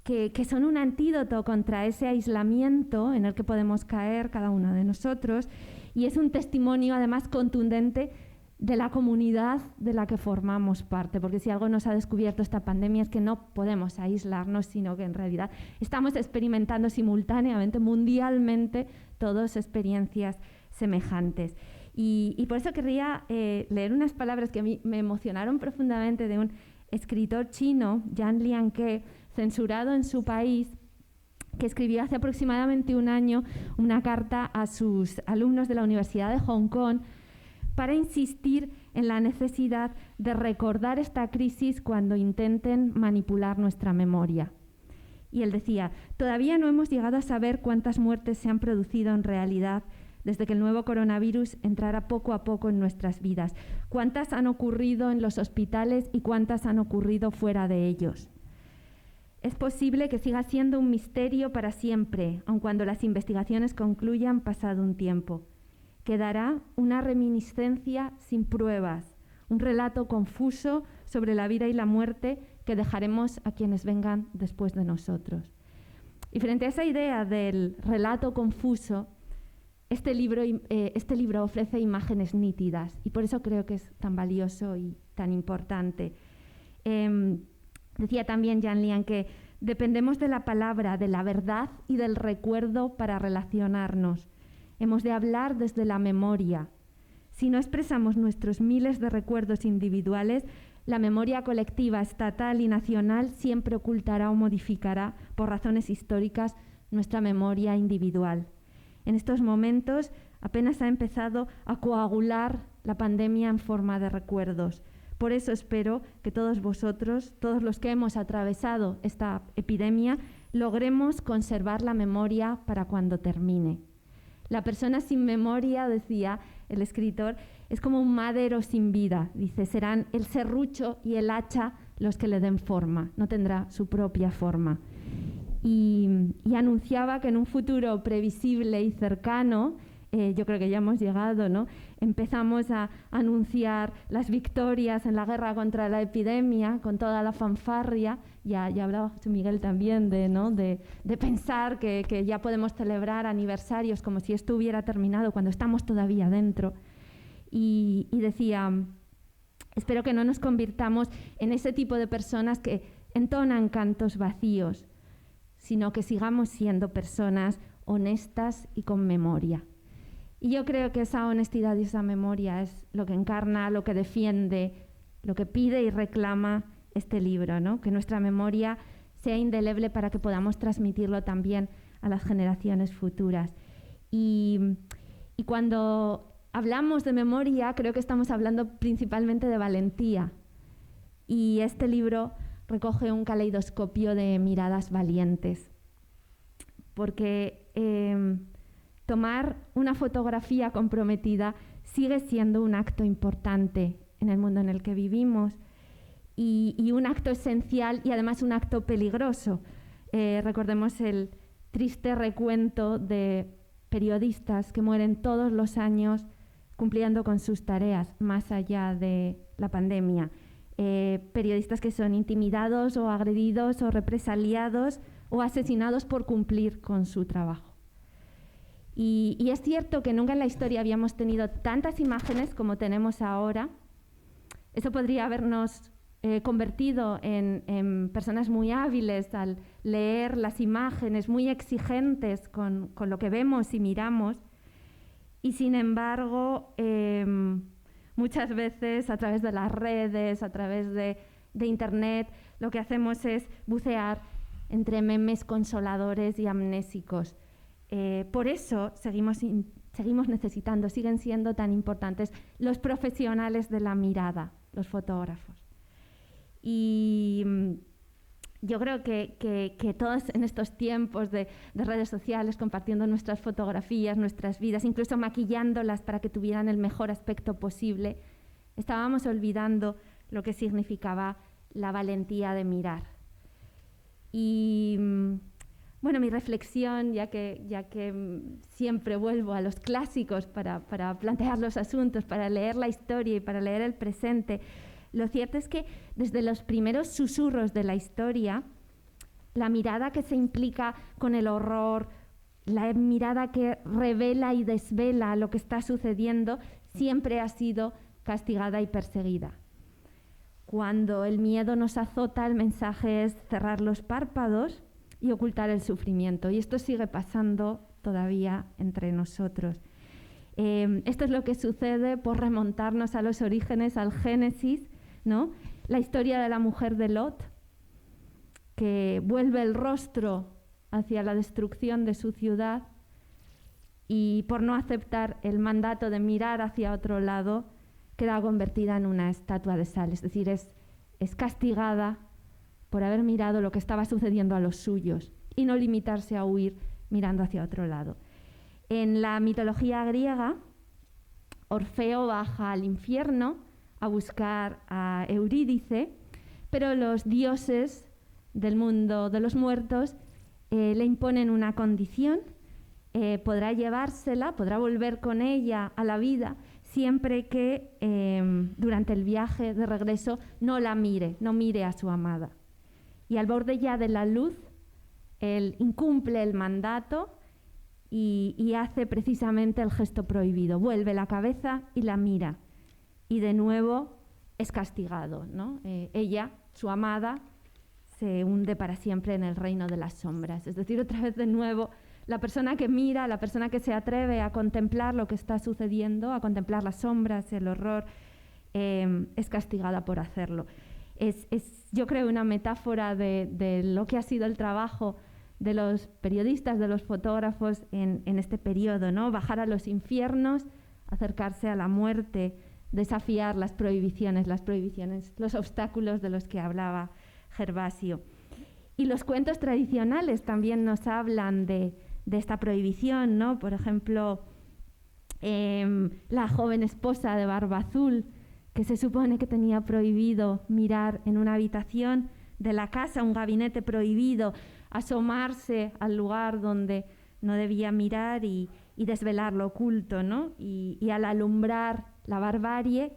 que son un antídoto contra ese aislamiento en el que podemos caer cada uno de nosotros, y es un testimonio además contundente de la comunidad de la que formamos parte, porque si algo nos ha descubierto esta pandemia es que no podemos aislarnos, sino que en realidad estamos experimentando simultáneamente, mundialmente, todas experiencias semejantes. Y por eso querría leer unas palabras que a mí me emocionaron profundamente de un escritor chino, Yan Lianke, censurado en su país, que escribió hace aproximadamente un año una carta a sus alumnos de la Universidad de Hong Kong para insistir en la necesidad de recordar esta crisis cuando intenten manipular nuestra memoria. Y él decía, todavía no hemos llegado a saber cuántas muertes se han producido en realidad desde que el nuevo coronavirus entrara poco a poco en nuestras vidas. ¿Cuántas han ocurrido en los hospitales y cuántas han ocurrido fuera de ellos? Es posible que siga siendo un misterio para siempre, aun cuando las investigaciones concluyan pasado un tiempo. Quedará una reminiscencia sin pruebas, un relato confuso sobre la vida y la muerte que dejaremos a quienes vengan después de nosotros. Y frente a esa idea del relato confuso, este libro ofrece imágenes nítidas y por eso creo que es tan valioso y tan importante. Decía también Yan Lian que dependemos de la palabra, de la verdad y del recuerdo para relacionarnos. Hemos de hablar desde la memoria. Si no expresamos nuestros miles de recuerdos individuales, la memoria colectiva, estatal y nacional siempre ocultará o modificará, por razones históricas, nuestra memoria individual. En estos momentos apenas ha empezado a coagular la pandemia en forma de recuerdos. Por eso espero que todos vosotros, todos los que hemos atravesado esta epidemia, logremos conservar la memoria para cuando termine. La persona sin memoria, decía el escritor, es como un madero sin vida. Dice, serán el serrucho y el hacha los que le den forma, no tendrá su propia forma. Y anunciaba que en un futuro previsible y cercano, yo creo que ya hemos llegado, ¿no? Empezamos a anunciar las victorias en la guerra contra la epidemia con toda la fanfarria. Ya hablaba José Miguel también de pensar que ya podemos celebrar aniversarios como si esto hubiera terminado cuando estamos todavía dentro. Y decía, espero que no nos convirtamos en ese tipo de personas que entonan cantos vacíos, sino que sigamos siendo personas honestas y con memoria. Y yo creo que esa honestidad y esa memoria es lo que encarna, lo que defiende, lo que pide y reclama este libro, ¿no? Que nuestra memoria sea indeleble para que podamos transmitirlo también a las generaciones futuras. Y cuando hablamos de memoria, creo que estamos hablando principalmente de valentía. Y este libro recoge un caleidoscopio de miradas valientes. Porque tomar una fotografía comprometida sigue siendo un acto importante en el mundo en el que vivimos y un acto esencial y además un acto peligroso. Recordemos el triste recuento de periodistas que mueren todos los años cumpliendo con sus tareas más allá de la pandemia. Periodistas que son intimidados o agredidos o represaliados o asesinados por cumplir con su trabajo. Y es cierto que nunca en la historia habíamos tenido tantas imágenes como tenemos ahora. Eso podría habernos convertido en personas muy hábiles al leer las imágenes, muy exigentes con lo que vemos y miramos. Y sin embargo, muchas veces a través de las redes, a través de Internet, lo que hacemos es bucear entre memes consoladores y amnésicos. Por eso seguimos necesitando, siguen siendo tan importantes los profesionales de la mirada, los fotógrafos. Y yo creo que todos en estos tiempos de redes sociales, compartiendo nuestras fotografías, nuestras vidas, incluso maquillándolas para que tuvieran el mejor aspecto posible, estábamos olvidando lo que significaba la valentía de mirar. Y bueno, mi reflexión, ya que siempre vuelvo a los clásicos para plantear los asuntos, para leer la historia y para leer el presente, lo cierto es que desde los primeros susurros de la historia, la mirada que se implica con el horror, la mirada que revela y desvela lo que está sucediendo, siempre ha sido castigada y perseguida. Cuando el miedo nos azota, el mensaje es cerrar los párpados y ocultar el sufrimiento. Y esto sigue pasando todavía entre nosotros. Esto es lo que sucede por remontarnos a los orígenes, al Génesis, ¿no? La historia de la mujer de Lot, que vuelve el rostro hacia la destrucción de su ciudad y por no aceptar el mandato de mirar hacia otro lado, queda convertida en una estatua de sal. Es decir, es castigada por haber mirado lo que estaba sucediendo a los suyos y no limitarse a huir mirando hacia otro lado. En la mitología griega, Orfeo baja al infierno a buscar a Eurídice, pero los dioses del mundo de los muertos le imponen una condición: podrá llevársela, podrá volver con ella a la vida, siempre que durante el viaje de regreso no la mire, no mire a su amada. Y al borde ya de la luz, él incumple el mandato y hace precisamente el gesto prohibido. Vuelve la cabeza y la mira. Y de nuevo es castigado, ¿no? Ella, su amada, se hunde para siempre en el reino de las sombras. Es decir, otra vez de nuevo, la persona que mira, la persona que se atreve a contemplar lo que está sucediendo, a contemplar las sombras, el horror, es castigada por hacerlo. Es yo creo, una metáfora de lo que ha sido el trabajo de los periodistas, de los fotógrafos en este periodo, ¿no? Bajar a los infiernos, acercarse a la muerte, desafiar las prohibiciones, los obstáculos de los que hablaba Gervasio. Y los cuentos tradicionales también nos hablan de esta prohibición, ¿no? Por ejemplo, la joven esposa de Barba Azul, que se supone que tenía prohibido mirar en una habitación de la casa, un gabinete prohibido, asomarse al lugar donde no debía mirar y desvelar lo oculto, ¿no? Y al alumbrar la barbarie,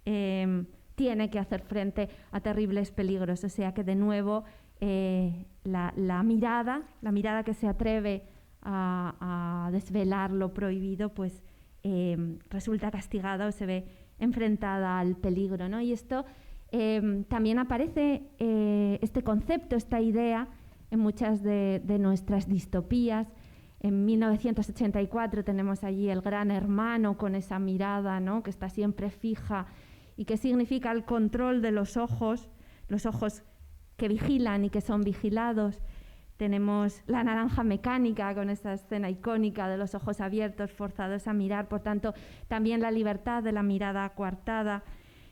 tiene que hacer frente a terribles peligros. O sea que de nuevo la mirada que se atreve a desvelar lo prohibido, pues resulta castigada o se ve enfrentada al peligro, ¿no? Y esto también aparece, este concepto, esta idea, en muchas de nuestras distopías. En 1984 tenemos allí El Gran Hermano con esa mirada, ¿no? Que está siempre fija y que significa el control de los ojos que vigilan y que son vigilados. Tenemos La Naranja Mecánica con esa escena icónica de los ojos abiertos, forzados a mirar, por tanto, también la libertad de la mirada coartada.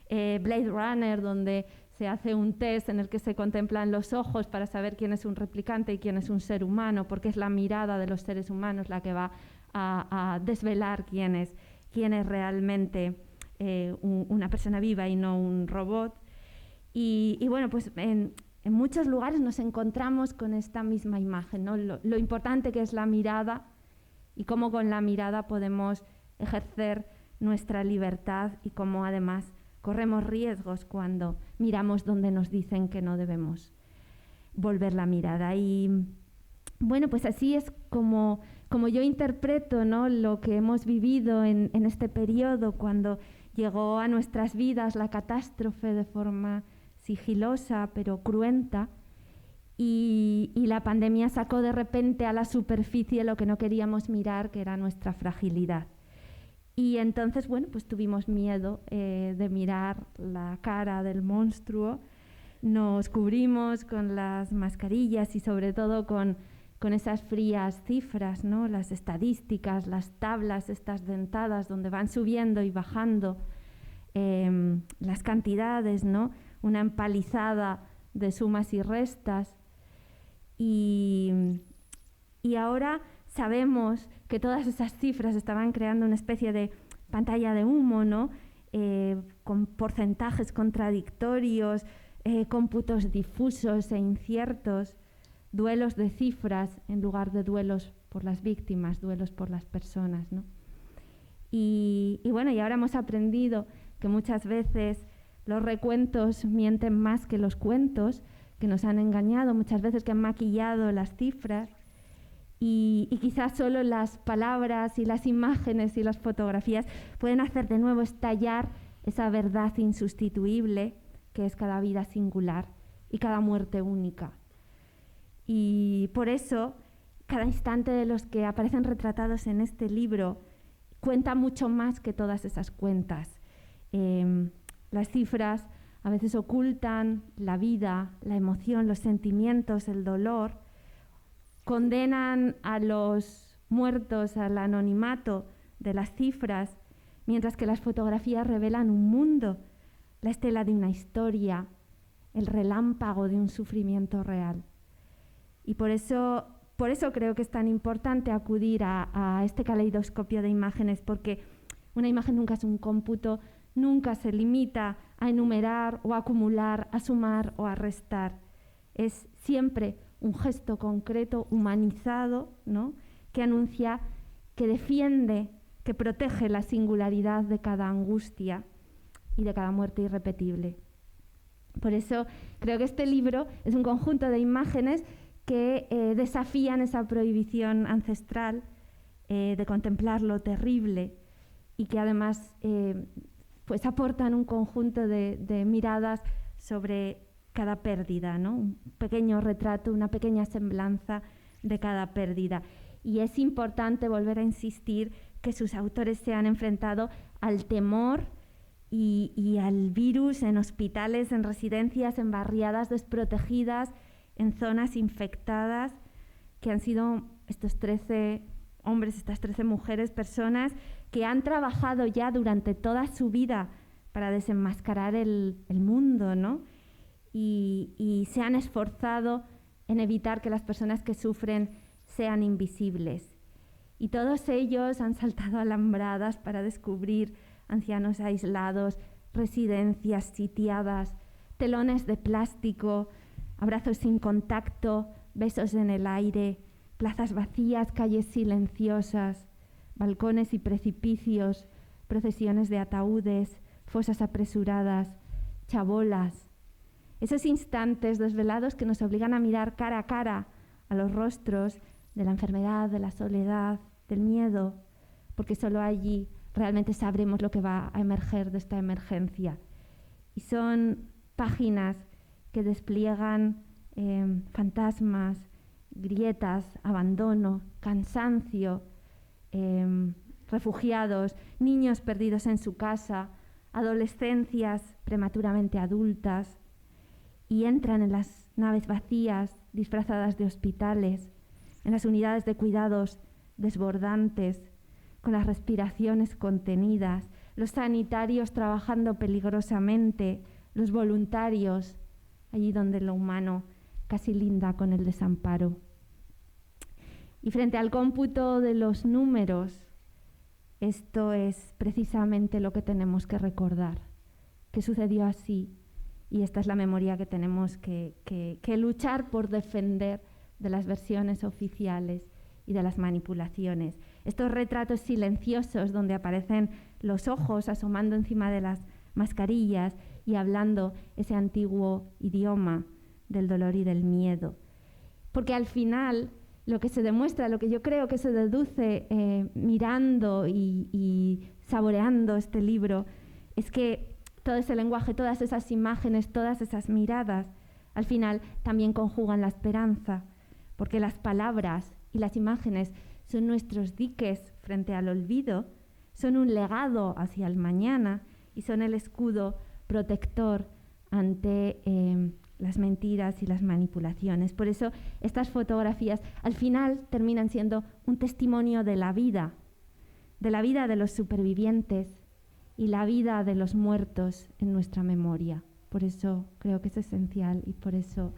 Blade Runner, donde se hace un test en el que se contemplan los ojos para saber quién es un replicante y quién es un ser humano, porque es la mirada de los seres humanos la que va a desvelar quién es realmente una persona viva y no un robot. Y bueno, pues en muchos lugares nos encontramos con esta misma imagen, ¿no? Lo importante que es la mirada y cómo con la mirada podemos ejercer nuestra libertad y cómo además corremos riesgos cuando miramos donde nos dicen que no debemos volver la mirada. Y bueno, pues así es como yo interpreto, ¿no?, lo que hemos vivido en este periodo, cuando llegó a nuestras vidas la catástrofe de forma sigilosa pero cruenta, y la pandemia sacó de repente a la superficie lo que no queríamos mirar, que era nuestra fragilidad. Y entonces, bueno, pues tuvimos miedo de mirar la cara del monstruo, nos cubrimos con las mascarillas y sobre todo con esas frías cifras, ¿no?, las estadísticas, las tablas estas dentadas donde van subiendo y bajando las cantidades, ¿no?, una empalizada de sumas y restas. Y ahora sabemos que todas esas cifras estaban creando una especie de pantalla de humo, ¿no?, con porcentajes contradictorios, cómputos difusos e inciertos, duelos de cifras en lugar de duelos por las víctimas, duelos por las personas, ¿no? Y bueno, y ahora hemos aprendido que muchas veces los recuentos mienten más que los cuentos, que nos han engañado, muchas veces que han maquillado las cifras. Y quizás solo las palabras y las imágenes y las fotografías pueden hacer de nuevo estallar esa verdad insustituible que es cada vida singular y cada muerte única. Y por eso, cada instante de los que aparecen retratados en este libro, cuenta mucho más que todas esas cuentas. Las cifras a veces ocultan la vida, la emoción, los sentimientos, el dolor, condenan a los muertos al anonimato de las cifras, mientras que las fotografías revelan un mundo, la estela de una historia, el relámpago de un sufrimiento real. Y por eso creo que es tan importante acudir a este caleidoscopio de imágenes, porque una imagen nunca es un cómputo, nunca se limita a enumerar o a acumular, a sumar o a restar. Es siempre un gesto concreto, humanizado, ¿no?, que anuncia, que defiende, que protege la singularidad de cada angustia y de cada muerte irrepetible. Por eso creo que este libro es un conjunto de imágenes que desafían esa prohibición ancestral de contemplar lo terrible y que además pues aportan un conjunto de miradas sobre cada pérdida, ¿no? Un pequeño retrato, una pequeña semblanza de cada pérdida. Y es importante volver a insistir que sus autores se han enfrentado al temor y al virus en hospitales, en residencias, en barriadas desprotegidas, en zonas infectadas, que han sido estos 13 hombres, estas 13 mujeres, personas que han trabajado ya durante toda su vida para desenmascarar el mundo, ¿no? Y se han esforzado en evitar que las personas que sufren sean invisibles. Y todos ellos han saltado alambradas para descubrir ancianos aislados, residencias sitiadas, telones de plástico, abrazos sin contacto, besos en el aire, plazas vacías, calles silenciosas, balcones y precipicios, procesiones de ataúdes, fosas apresuradas, chabolas. Esos instantes desvelados que nos obligan a mirar cara a cara a los rostros de la enfermedad, de la soledad, del miedo, porque solo allí realmente sabremos lo que va a emerger de esta emergencia. Y son páginas que despliegan fantasmas, grietas, abandono, cansancio, refugiados, niños perdidos en su casa, adolescencias prematuramente adultas, y entran en las naves vacías, disfrazadas de hospitales, en las unidades de cuidados desbordantes, con las respiraciones contenidas, los sanitarios trabajando peligrosamente, los voluntarios, allí donde lo humano casi linda con el desamparo. Y frente al cómputo de los números, esto es precisamente lo que tenemos que recordar, que sucedió así, y esta es la memoria que tenemos que luchar por defender de las versiones oficiales y de las manipulaciones. Estos retratos silenciosos donde aparecen los ojos asomando encima de las mascarillas y hablando ese antiguo idioma del dolor y del miedo. Porque al final lo que se demuestra, lo que yo creo que se deduce mirando y saboreando este libro, es que todo ese lenguaje, todas esas imágenes, todas esas miradas, al final también conjugan la esperanza, porque las palabras y las imágenes son nuestros diques frente al olvido, son un legado hacia el mañana y son el escudo protector ante las mentiras y las manipulaciones. Por eso estas fotografías al final terminan siendo un testimonio de la vida de los supervivientes y la vida de los muertos en nuestra memoria. Por eso creo que es esencial y por eso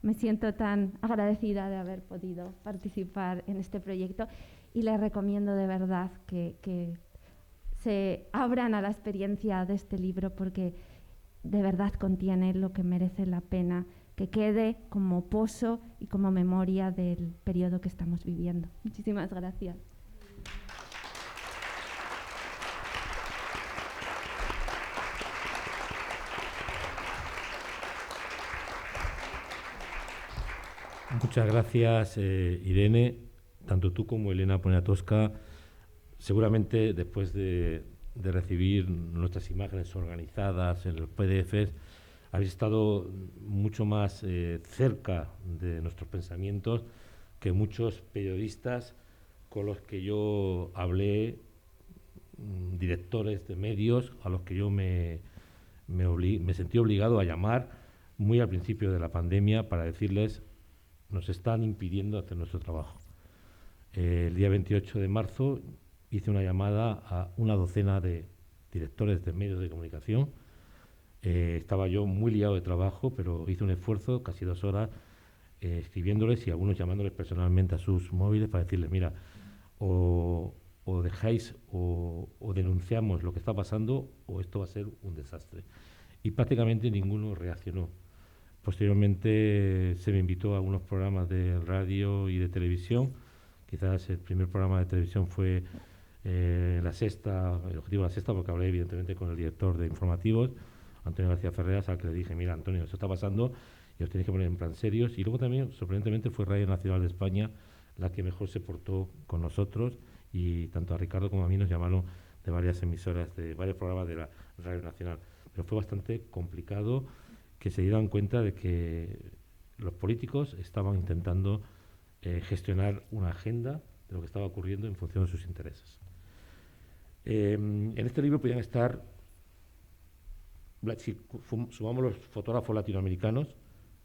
me siento tan agradecida de haber podido participar en este proyecto y les recomiendo de verdad que se abran a la experiencia de este libro porque de verdad contiene lo que merece la pena que quede como pozo y como memoria del periodo que estamos viviendo. Muchísimas gracias. Muchas gracias, Irene. Tanto tú como Elena Poniatowska, seguramente después de recibir nuestras imágenes organizadas en los PDFs, habéis estado mucho más cerca de nuestros pensamientos que muchos periodistas con los que yo hablé directores de medios a los que yo me sentí obligado a llamar muy al principio de la pandemia para decirles: nos están impidiendo hacer nuestro trabajo. El día 28 de marzo hice una llamada a una docena de directores de medios de comunicación. Estaba yo muy liado de trabajo, pero hice un esfuerzo, casi 2 horas, escribiéndoles y algunos llamándoles personalmente a sus móviles para decirles: mira, o dejáis o denunciamos lo que está pasando, o esto va a ser un desastre. Y prácticamente ninguno reaccionó. Posteriormente se me invitó a algunos programas de radio y de televisión. Quizás el primer programa de televisión fue La Sexta, el objetivo de La Sexta, porque hablé evidentemente con el director de informativos, Antonio García Ferreras, al que le dije: mira, Antonio, esto está pasando y os tenéis que poner en plan serios. Y luego también, sorprendentemente, fue Radio Nacional de España la que mejor se portó con nosotros, y tanto a Ricardo como a mí nos llamaron de varias emisoras, de varios programas de la Radio Nacional. Pero fue bastante complicado que se dieran cuenta de que los políticos estaban intentando gestionar una agenda de lo que estaba ocurriendo en función de sus intereses. En este libro podían estar, si sumamos los fotógrafos latinoamericanos,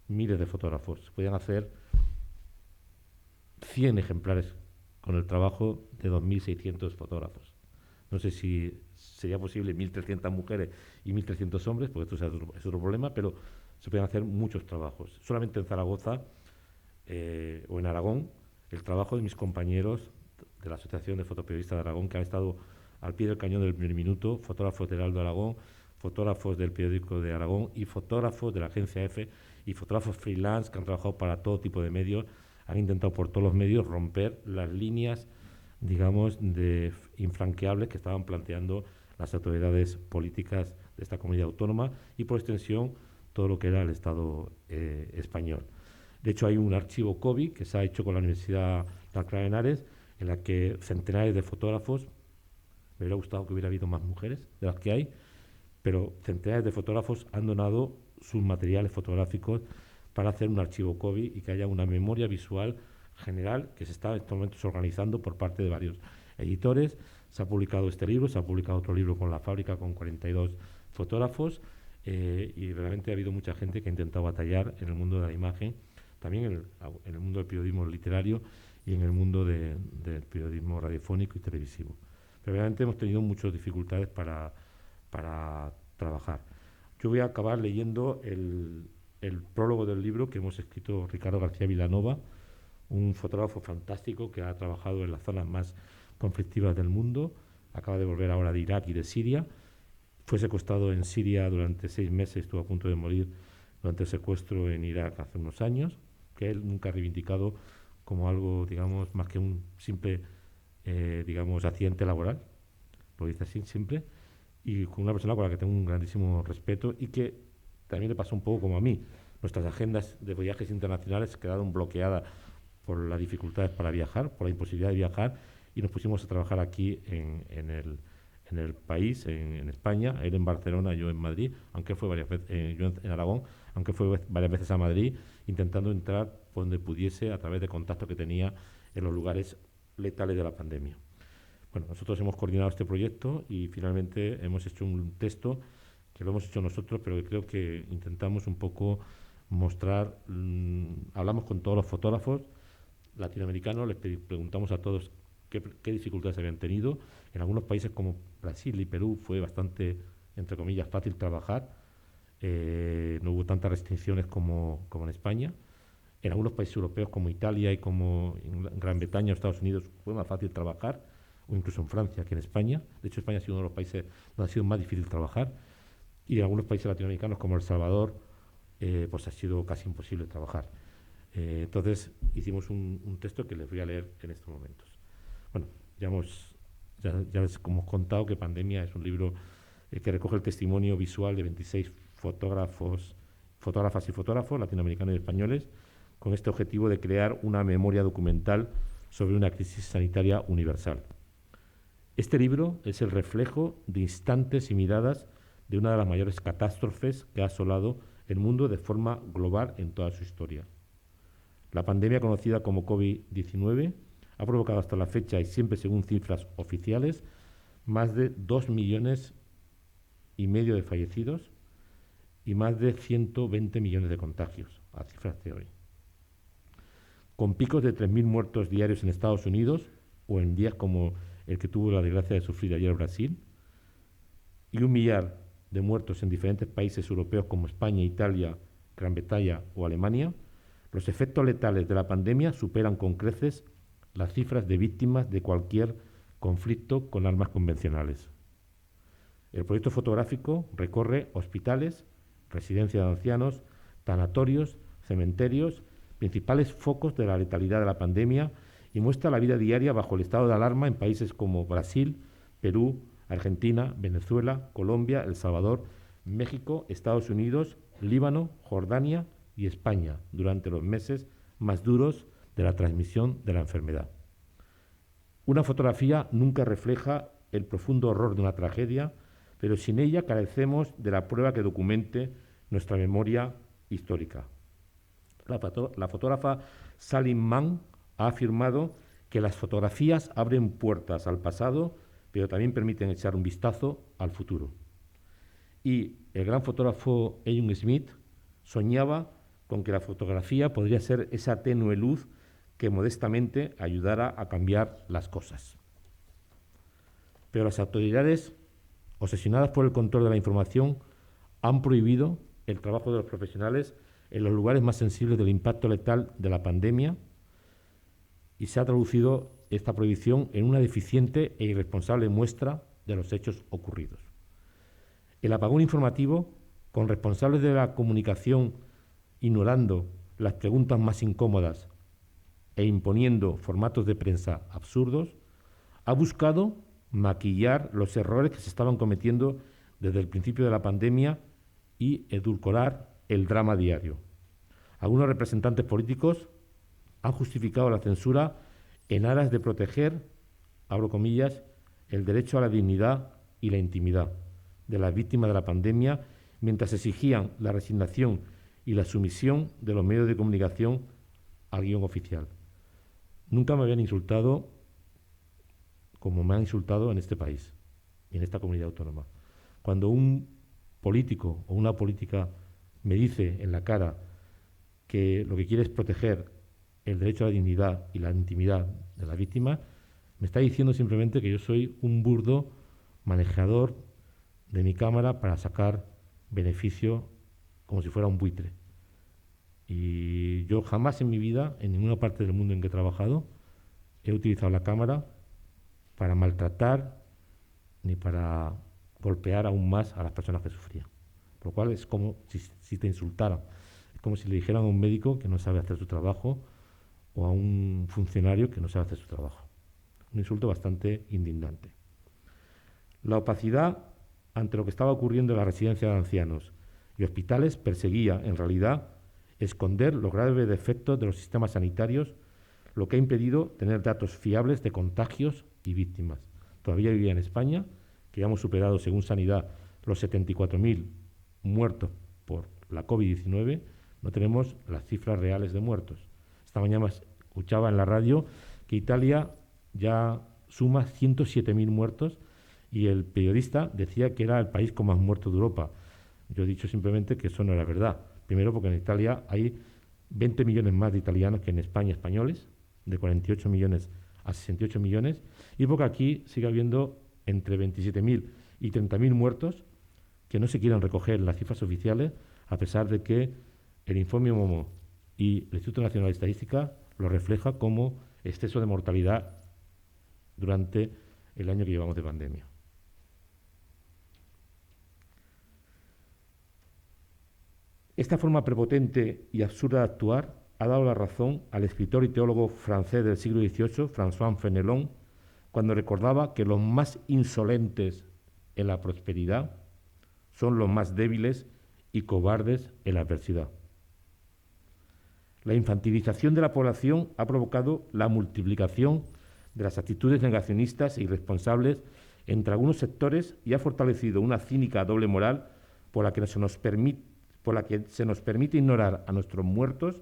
miles de fotógrafos. Podían hacer 100 ejemplares con el trabajo de 2.600 fotógrafos. No sé si sería posible 1.300 mujeres y 1.300 hombres, porque esto es otro problema, pero se pueden hacer muchos trabajos. Solamente en Zaragoza o en Aragón, el trabajo de mis compañeros de la Asociación de Fotoperiodistas de Aragón, que han estado al pie del cañón del primer minuto, fotógrafos del Heraldo de Aragón, fotógrafos del periódico de Aragón y fotógrafos de la agencia EFE y fotógrafos freelance que han trabajado para todo tipo de medios, han intentado por todos los medios romper las líneas, digamos, de infranqueables que estaban planteando las autoridades políticas de esta comunidad autónoma y, por extensión, todo lo que era el Estado español. De hecho, hay un archivo COVID que se ha hecho con la Universidad de Alcalá de Henares, en la que centenares de fotógrafos, me hubiera gustado que hubiera habido más mujeres de las que hay, pero centenares de fotógrafos han donado sus materiales fotográficos para hacer un archivo COVID y que haya una memoria visual general que se está en estos momentos organizando por parte de varios editores. Se ha publicado este libro, se ha publicado otro libro con La Fábrica, con 42 fotógrafos, y realmente ha habido mucha gente que ha intentado batallar en el mundo de la imagen, también en el mundo del periodismo literario y en el mundo del periodismo radiofónico y televisivo. Pero realmente hemos tenido muchas dificultades para trabajar. Yo voy a acabar leyendo el prólogo del libro que hemos escrito Ricardo García Vilanova, un fotógrafo fantástico que ha trabajado en las zonas más conflictivas del mundo, acaba de volver ahora de Irak y de Siria, fue secuestrado en Siria durante 6 meses, estuvo a punto de morir durante el secuestro en Irak hace unos años, que él nunca ha reivindicado como algo, digamos, más que un simple, digamos, accidente laboral, lo dice así, simple, y con una persona con la que tengo un grandísimo respeto y que también le pasó un poco como a mí. Nuestras agendas de viajes internacionales quedaron bloqueadas por las dificultades para viajar, por la imposibilidad de viajar, y nos pusimos a trabajar aquí en el país, en España, él en Barcelona, yo en Madrid, aunque fue varias veces, yo en Aragón, aunque fue varias veces a Madrid, intentando entrar por donde pudiese a través de contactos que tenía en los lugares letales de la pandemia. Bueno, nosotros hemos coordinado este proyecto y finalmente hemos hecho un texto que lo hemos hecho nosotros, pero que creo que intentamos un poco mostrar, hablamos con todos los fotógrafos latinoamericanos, les preguntamos a todos qué dificultades habían tenido. En algunos países como Brasil y Perú fue bastante, entre comillas, fácil trabajar, no hubo tantas restricciones como en España. En algunos países europeos como Italia y como en Gran Bretaña o Estados Unidos fue más fácil trabajar, o incluso en Francia que en España. De hecho, España ha sido uno de los países donde ha sido más difícil trabajar, y en algunos países latinoamericanos como El Salvador pues ha sido casi imposible trabajar. Entonces hicimos un texto que les voy a leer en estos momentos. Bueno, ya les hemos contado que Pandemia es un libro que recoge el testimonio visual de 26 fotógrafas y fotógrafos latinoamericanos y españoles, con este objetivo de crear una memoria documental sobre una crisis sanitaria universal. Este libro es el reflejo de instantes y miradas de una de las mayores catástrofes que ha asolado el mundo de forma global en toda su historia. La pandemia conocida como COVID-19 ha provocado hasta la fecha, y siempre según cifras oficiales, más de 2,5 millones de fallecidos y más de 120 millones de contagios, a cifras de hoy. Con picos de 3.000 muertos diarios en Estados Unidos, o en días como el que tuvo la desgracia de sufrir ayer Brasil, y 1 millar de muertos en diferentes países europeos como España, Italia, Gran Bretaña o Alemania, los efectos letales de la pandemia superan con creces las cifras de víctimas de cualquier conflicto con armas convencionales. El proyecto fotográfico recorre hospitales, residencias de ancianos, tanatorios, cementerios, principales focos de la letalidad de la pandemia, y muestra la vida diaria bajo el estado de alarma en países como Brasil, Perú, Argentina, Venezuela, Colombia, El Salvador, México, Estados Unidos, Líbano, Jordania y España durante los meses más duros de la transmisión de la enfermedad. Una fotografía nunca refleja el profundo horror de una tragedia, pero sin ella carecemos de la prueba que documente nuestra memoria histórica. La fotógrafa Salim Mann ha afirmado que las fotografías abren puertas al pasado, pero también permiten echar un vistazo al futuro. Y el gran fotógrafo Eyun Smith soñaba con que la fotografía podría ser esa tenue luz que modestamente ayudara a cambiar las cosas. Pero las autoridades, obsesionadas por el control de la información, han prohibido el trabajo de los profesionales en los lugares más sensibles del impacto letal de la pandemia, y se ha traducido esta prohibición en una deficiente e irresponsable muestra de los hechos ocurridos. El apagón informativo, con responsables de la comunicación ignorando las preguntas más incómodas e imponiendo formatos de prensa absurdos, ha buscado maquillar los errores que se estaban cometiendo desde el principio de la pandemia y edulcorar el drama diario. Algunos representantes políticos han justificado la censura en aras de proteger, abro comillas, el derecho a la dignidad y la intimidad de las víctimas de la pandemia, mientras exigían la resignación y la sumisión de los medios de comunicación al guión oficial. Nunca me habían insultado como me han insultado en este país y en esta comunidad autónoma. Cuando un político o una política me dice en la cara que lo que quiere es proteger el derecho a la dignidad y la intimidad de la víctima, me está diciendo simplemente que yo soy un burdo manejador de mi cámara para sacar beneficio como si fuera un buitre. Y yo jamás en mi vida, en ninguna parte del mundo en que he trabajado, he utilizado la cámara para maltratar ni para golpear aún más a las personas que sufrían. Por lo cual es como si te insultaran. Es como si le dijeran a un médico que no sabe hacer su trabajo o a un funcionario que no sabe hacer su trabajo. Un insulto bastante indignante. La opacidad ante lo que estaba ocurriendo en la residencia de ancianos y hospitales perseguía, en realidad, esconder los graves defectos de los sistemas sanitarios, lo que ha impedido tener datos fiables de contagios y víctimas. Todavía vivía en España, que ya hemos superado, según Sanidad, los 74.000 muertos por la COVID-19, no tenemos las cifras reales de muertos. Esta mañana escuchaba en la radio que Italia ya suma 107.000 muertos y el periodista decía que era el país con más muertos de Europa. Yo he dicho simplemente que eso no era verdad. Primero porque en Italia hay 20 millones más de italianos que en España españoles, de 48 millones a 68 millones, y porque aquí sigue habiendo entre 27.000 y 30.000 muertos que no se quieren recoger en las cifras oficiales, a pesar de que el informe MOMO y el Instituto Nacional de Estadística lo refleja como exceso de mortalidad durante el año que llevamos de pandemia. Esta forma prepotente y absurda de actuar ha dado la razón al escritor y teólogo francés del siglo XVIII, François Fenelon, cuando recordaba que los más insolentes en la prosperidad son los más débiles y cobardes en la adversidad. La infantilización de la población ha provocado la multiplicación de las actitudes negacionistas e irresponsables entre algunos sectores y ha fortalecido una cínica doble moral por la que se nos permite ignorar a nuestros muertos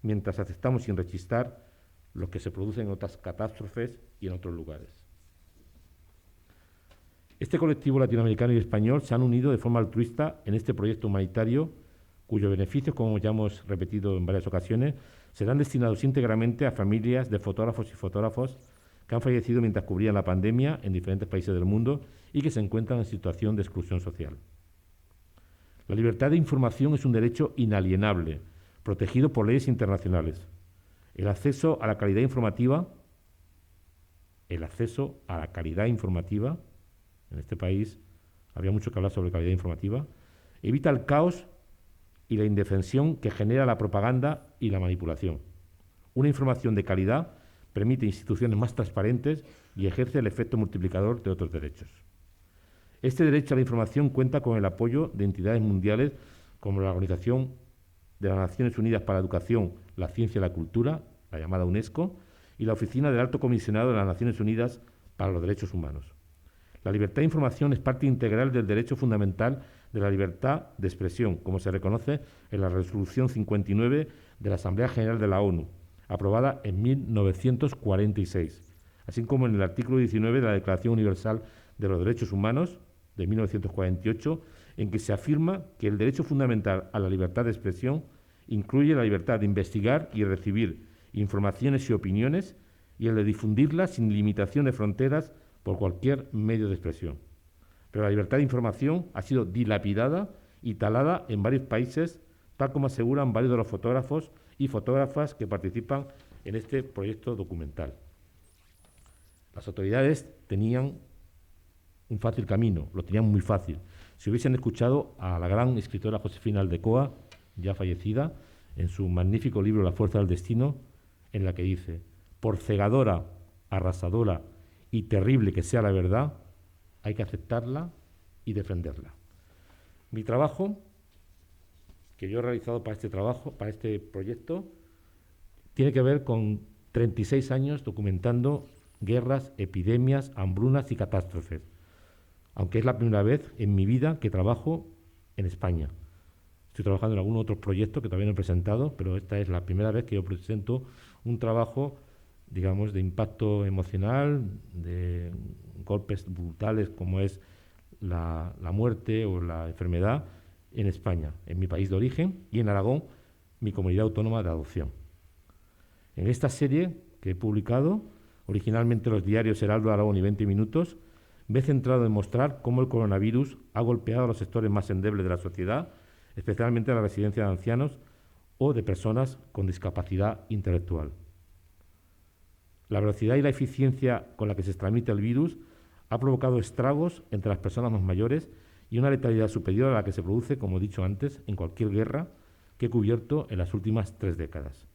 mientras aceptamos sin rechistar lo que se produce en otras catástrofes y en otros lugares. Este colectivo latinoamericano y español se han unido de forma altruista en este proyecto humanitario, cuyos beneficios, como ya hemos repetido en varias ocasiones, serán destinados íntegramente a familias de fotógrafos y fotógrafos que han fallecido mientras cubrían la pandemia en diferentes países del mundo y que se encuentran en situación de exclusión social. La libertad de información es un derecho inalienable, protegido por leyes internacionales. El acceso a la calidad informativa, en este país había mucho que hablar sobre calidad informativa, evita el caos y la indefensión que genera la propaganda y la manipulación. Una información de calidad permite instituciones más transparentes y ejerce el efecto multiplicador de otros derechos. Este derecho a la información cuenta con el apoyo de entidades mundiales como la Organización de las Naciones Unidas para la Educación, la Ciencia y la Cultura, la llamada UNESCO, y la Oficina del Alto Comisionado de las Naciones Unidas para los Derechos Humanos. La libertad de información es parte integral del derecho fundamental de la libertad de expresión, como se reconoce en la Resolución 59 de la Asamblea General de la ONU, aprobada en 1946, así como en el artículo 19 de la Declaración Universal de los Derechos Humanos de 1948, en que se afirma que el derecho fundamental a la libertad de expresión incluye la libertad de investigar y recibir informaciones y opiniones y el de difundirlas sin limitación de fronteras por cualquier medio de expresión. Pero la libertad de información ha sido dilapidada y talada en varios países, tal como aseguran varios de los fotógrafos y fotógrafas que participan en este proyecto documental. Las autoridades tenían un fácil camino, lo tenían muy fácil. Si hubiesen escuchado a la gran escritora Josefina Aldecoa, ya fallecida, en su magnífico libro La fuerza del destino, en la que dice: por cegadora, arrasadora y terrible que sea la verdad, hay que aceptarla y defenderla. Mi trabajo, que yo he realizado para este proyecto, tiene que ver con 36 años documentando guerras, epidemias, hambrunas y catástrofes, aunque es la primera vez en mi vida que trabajo en España. Estoy trabajando en algún otro proyecto que todavía no he presentado, pero esta es la primera vez que yo presento un trabajo, digamos, de impacto emocional, de golpes brutales como es la muerte o la enfermedad en España, en mi país de origen, y en Aragón, mi comunidad autónoma de adopción. En esta serie que he publicado, originalmente los diarios Heraldo de Aragón y 20 Minutos, me he centrado en mostrar cómo el coronavirus ha golpeado a los sectores más endebles de la sociedad, especialmente a la residencia de ancianos o de personas con discapacidad intelectual. La velocidad y la eficiencia con la que se transmite el virus ha provocado estragos entre las personas más mayores y una letalidad superior a la que se produce, como he dicho antes, en cualquier guerra que he cubierto en las últimas 3 décadas.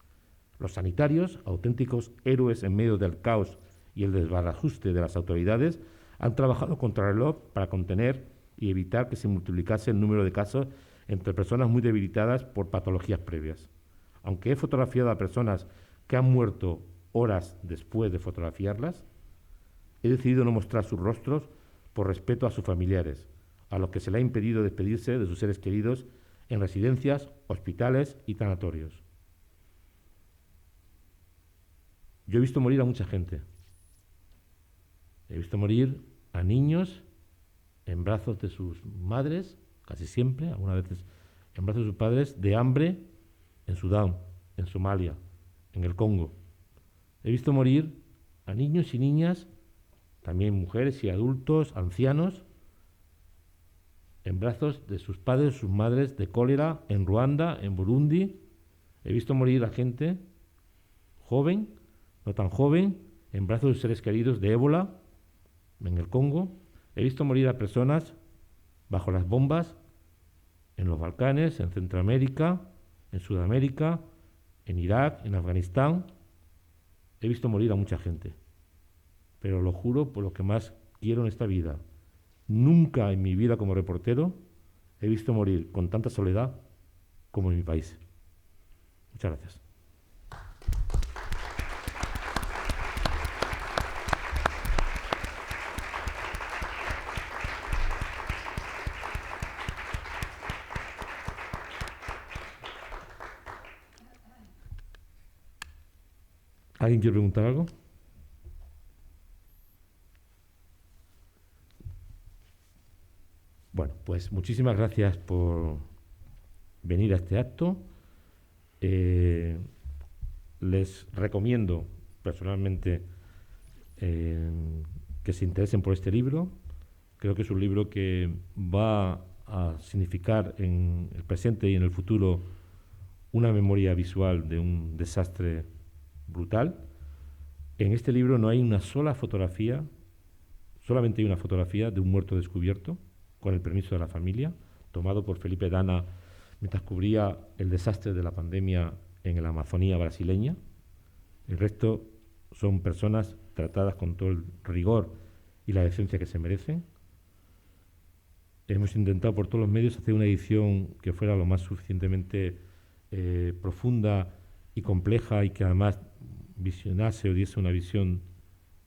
Los sanitarios, auténticos héroes en medio del caos y el desbarajuste de las autoridades, han trabajado contra el reloj para contener y evitar que se multiplicase el número de casos entre personas muy debilitadas por patologías previas. Aunque he fotografiado a personas que han muerto horas después de fotografiarlas, he decidido no mostrar sus rostros por respeto a sus familiares, a los que se le ha impedido despedirse de sus seres queridos en residencias, hospitales y tanatorios. Yo he visto morir a mucha gente. He visto morir a niños en brazos de sus madres, casi siempre, algunas veces en brazos de sus padres, de hambre en Sudán, en Somalia, en el Congo. He visto morir a niños y niñas, también mujeres y adultos, ancianos, en brazos de sus padres, sus madres, de cólera, en Ruanda, en Burundi. He visto morir a gente joven, no tan joven, en brazos de sus seres queridos, de ébola, en el Congo. He visto morir a personas bajo las bombas en los Balcanes, en Centroamérica, en Sudamérica, en Irak, en Afganistán. He visto morir a mucha gente. Pero lo juro por lo que más quiero en esta vida. Nunca en mi vida como reportero he visto morir con tanta soledad como en mi país. Muchas gracias. ¿Alguien quiere preguntar algo? Pues muchísimas gracias por venir a este acto. Les recomiendo personalmente que se interesen por este libro. Creo que es un libro que va a significar en el presente y en el futuro una memoria visual de un desastre brutal. En este libro no hay una sola fotografía, solamente hay una fotografía de un muerto descubierto, con el permiso de la familia, tomado por Felipe Dana mientras cubría el desastre de la pandemia en la Amazonía brasileña. El resto son personas tratadas con todo el rigor y la decencia que se merecen. Hemos intentado por todos los medios hacer una edición que fuera lo más suficientemente profunda y compleja y que además visionase o diese una visión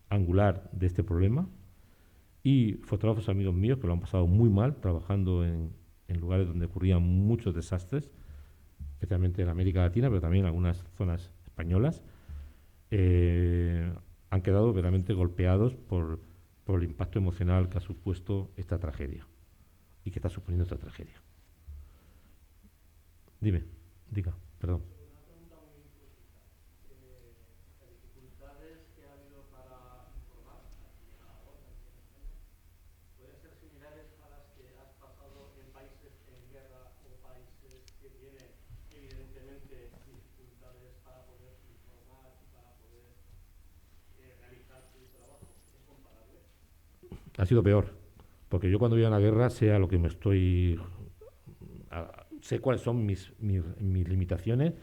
angular de este problema. Y fotógrafos amigos míos que lo han pasado muy mal trabajando en lugares donde ocurrían muchos desastres, especialmente en América Latina, pero también en algunas zonas españolas, han quedado verdaderamente golpeados por el impacto emocional que ha supuesto esta tragedia y que está suponiendo esta tragedia. Diga, perdón. Ha sido peor, porque yo cuando voy a una guerra sé a lo que me estoy... sé cuáles son mis limitaciones,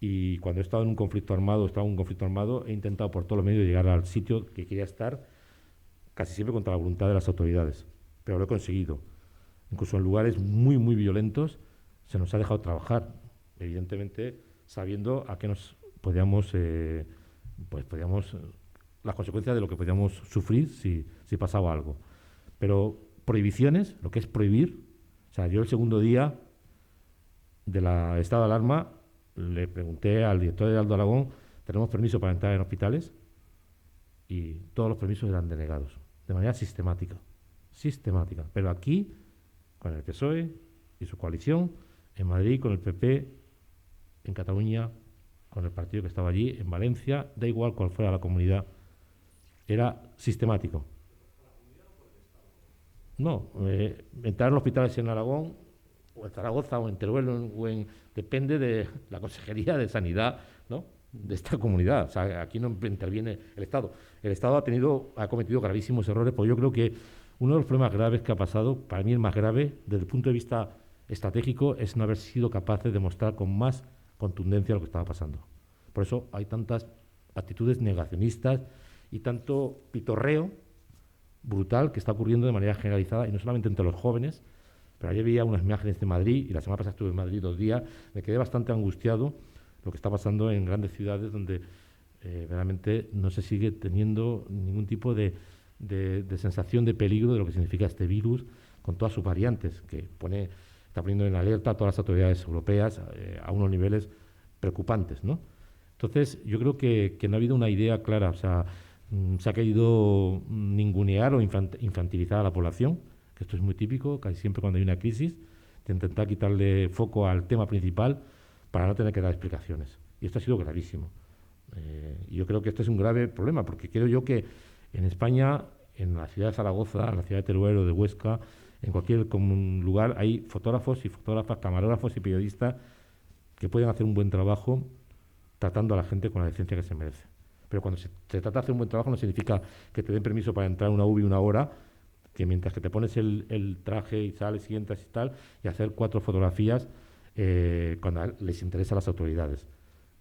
y cuando he estado en un conflicto armado, he intentado por todos los medios llegar al sitio que quería estar, casi siempre contra la voluntad de las autoridades, pero lo he conseguido. Incluso en lugares muy, muy violentos se nos ha dejado trabajar, evidentemente sabiendo a qué nos podíamos las consecuencias de lo que podíamos sufrir si pasaba algo. Pero prohibiciones, lo que es prohibir, o sea, yo el segundo día del estado de alarma le pregunté al director de Aldo Aragón, ¿tenemos permiso para entrar en hospitales? Y todos los permisos eran denegados, de manera sistemática. Pero aquí, con el PSOE y su coalición, en Madrid con el PP, en Cataluña con el partido que estaba allí, en Valencia, da igual cuál fuera la comunidad, era sistemático. No, entrar en hospitales en Aragón, o en Zaragoza, o en Teruel, depende de la Consejería de Sanidad, ¿no?, de esta comunidad. O sea, aquí no interviene el Estado. El Estado ha cometido gravísimos errores, porque yo creo que uno de los problemas graves que ha pasado, para mí el más grave, desde el punto de vista estratégico, es no haber sido capaces de mostrar con más contundencia lo que estaba pasando. Por eso hay tantas actitudes negacionistas y tanto pitorreo brutal que está ocurriendo de manera generalizada, y no solamente entre los jóvenes. Pero ayer veía unas imágenes de Madrid, y la semana pasada estuve en Madrid 2 días, me quedé bastante angustiado lo que está pasando en grandes ciudades donde realmente no se sigue teniendo ningún tipo de sensación de peligro de lo que significa este virus, con todas sus variantes, que está poniendo en alerta a todas las autoridades europeas a unos niveles preocupantes, ¿no? Entonces, yo creo que no ha habido una idea clara, o sea, se ha querido ningunear o infantilizar a la población, que esto es muy típico, casi siempre cuando hay una crisis, de intentar quitarle foco al tema principal para no tener que dar explicaciones. Y esto ha sido gravísimo. Y yo creo que esto es un grave problema, porque creo yo que en España, en la ciudad de Zaragoza, en la ciudad de Teruel o de Huesca, en cualquier lugar, hay fotógrafos y fotógrafas, camarógrafos y periodistas que pueden hacer un buen trabajo tratando a la gente con la decencia que se merece. Pero cuando se trata de hacer un buen trabajo no significa que te den permiso para entrar a una UBI una hora, que mientras que te pones el traje y sales y entras y tal, y hacer 4 fotografías cuando les interesa a las autoridades.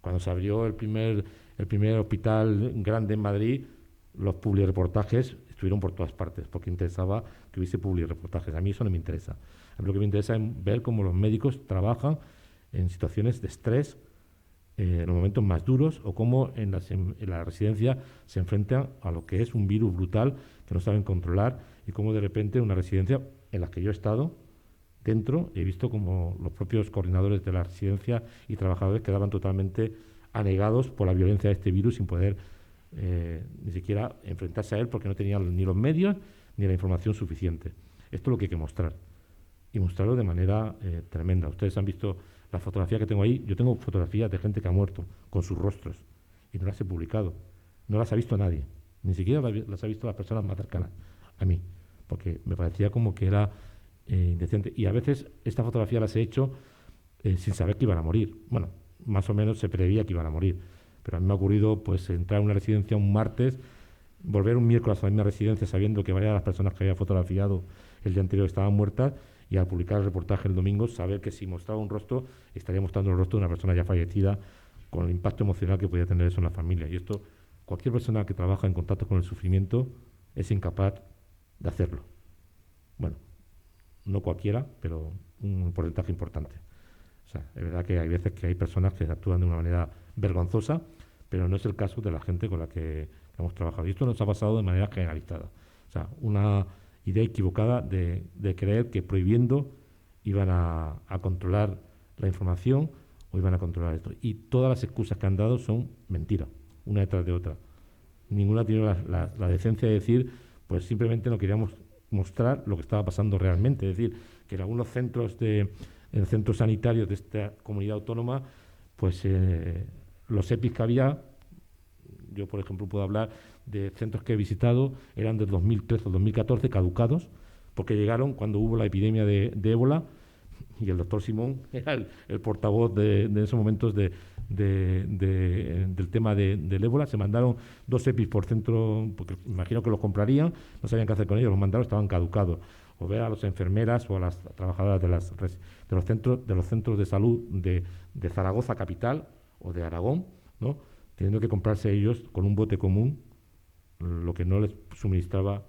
Cuando se abrió el primer hospital grande en Madrid, los publireportajes estuvieron por todas partes, porque interesaba que hubiese publireportajes. A mí eso no me interesa. A mí lo que me interesa es ver cómo los médicos trabajan en situaciones de estrés, en los momentos más duros, o cómo en la residencia se enfrentan a lo que es un virus brutal que no saben controlar, y cómo de repente una residencia en la que yo he estado dentro, he visto como los propios coordinadores de la residencia y trabajadores quedaban totalmente anegados por la violencia de este virus, sin poder ni siquiera enfrentarse a él, porque no tenían ni los medios ni la información suficiente. Esto es lo que hay que mostrar. y mostrarlo de manera tremenda. Ustedes han visto la fotografía que tengo ahí. Yo tengo fotografías de gente que ha muerto con sus rostros y no las he publicado. No las ha visto nadie. Ni siquiera las ha visto las personas más cercanas a mí, porque me parecía como que era indecente. Y a veces esta fotografía las he hecho sin saber que iban a morir. Bueno, más o menos se preveía que iban a morir. Pero a mí me ha ocurrido pues entrar a una residencia un martes, volver un miércoles a la misma residencia sabiendo que varias de las personas que había fotografiado el día anterior estaban muertas, y al publicar el reportaje el domingo saber que si mostraba un rostro estaría mostrando el rostro de una persona ya fallecida, con el impacto emocional que podía tener eso en la familia. Y esto, cualquier persona que trabaja en contacto con el sufrimiento es incapaz de hacerlo. Bueno, no cualquiera, pero un porcentaje importante. O sea, es verdad que hay veces que hay personas que actúan de una manera vergonzosa, pero no es el caso de la gente con la que hemos trabajado. Y esto nos ha pasado de manera generalizada. O sea, una idea equivocada de creer que prohibiendo iban a controlar la información o iban a controlar esto. Y todas las excusas que han dado son mentiras, una detrás de otra. Ninguna tiene la decencia de decir, pues simplemente no queríamos mostrar lo que estaba pasando realmente. Es decir, que en algunos centros sanitarios de esta comunidad autónoma, pues los EPIs que había, yo por ejemplo puedo hablar de centros que he visitado, eran del 2013 o 2014 caducados, porque llegaron cuando hubo la epidemia de ébola, y el doctor Simón era el portavoz de esos momentos del tema del ébola. Se mandaron 2 EPIs por centro, porque imagino que los comprarían, no sabían qué hacer con ellos, los mandaron, estaban caducados. O ver a las enfermeras o a las trabajadoras de los centros de salud de Zaragoza capital o de Aragón, ¿no?, teniendo que comprarse ellos con un bote común lo que no les suministraba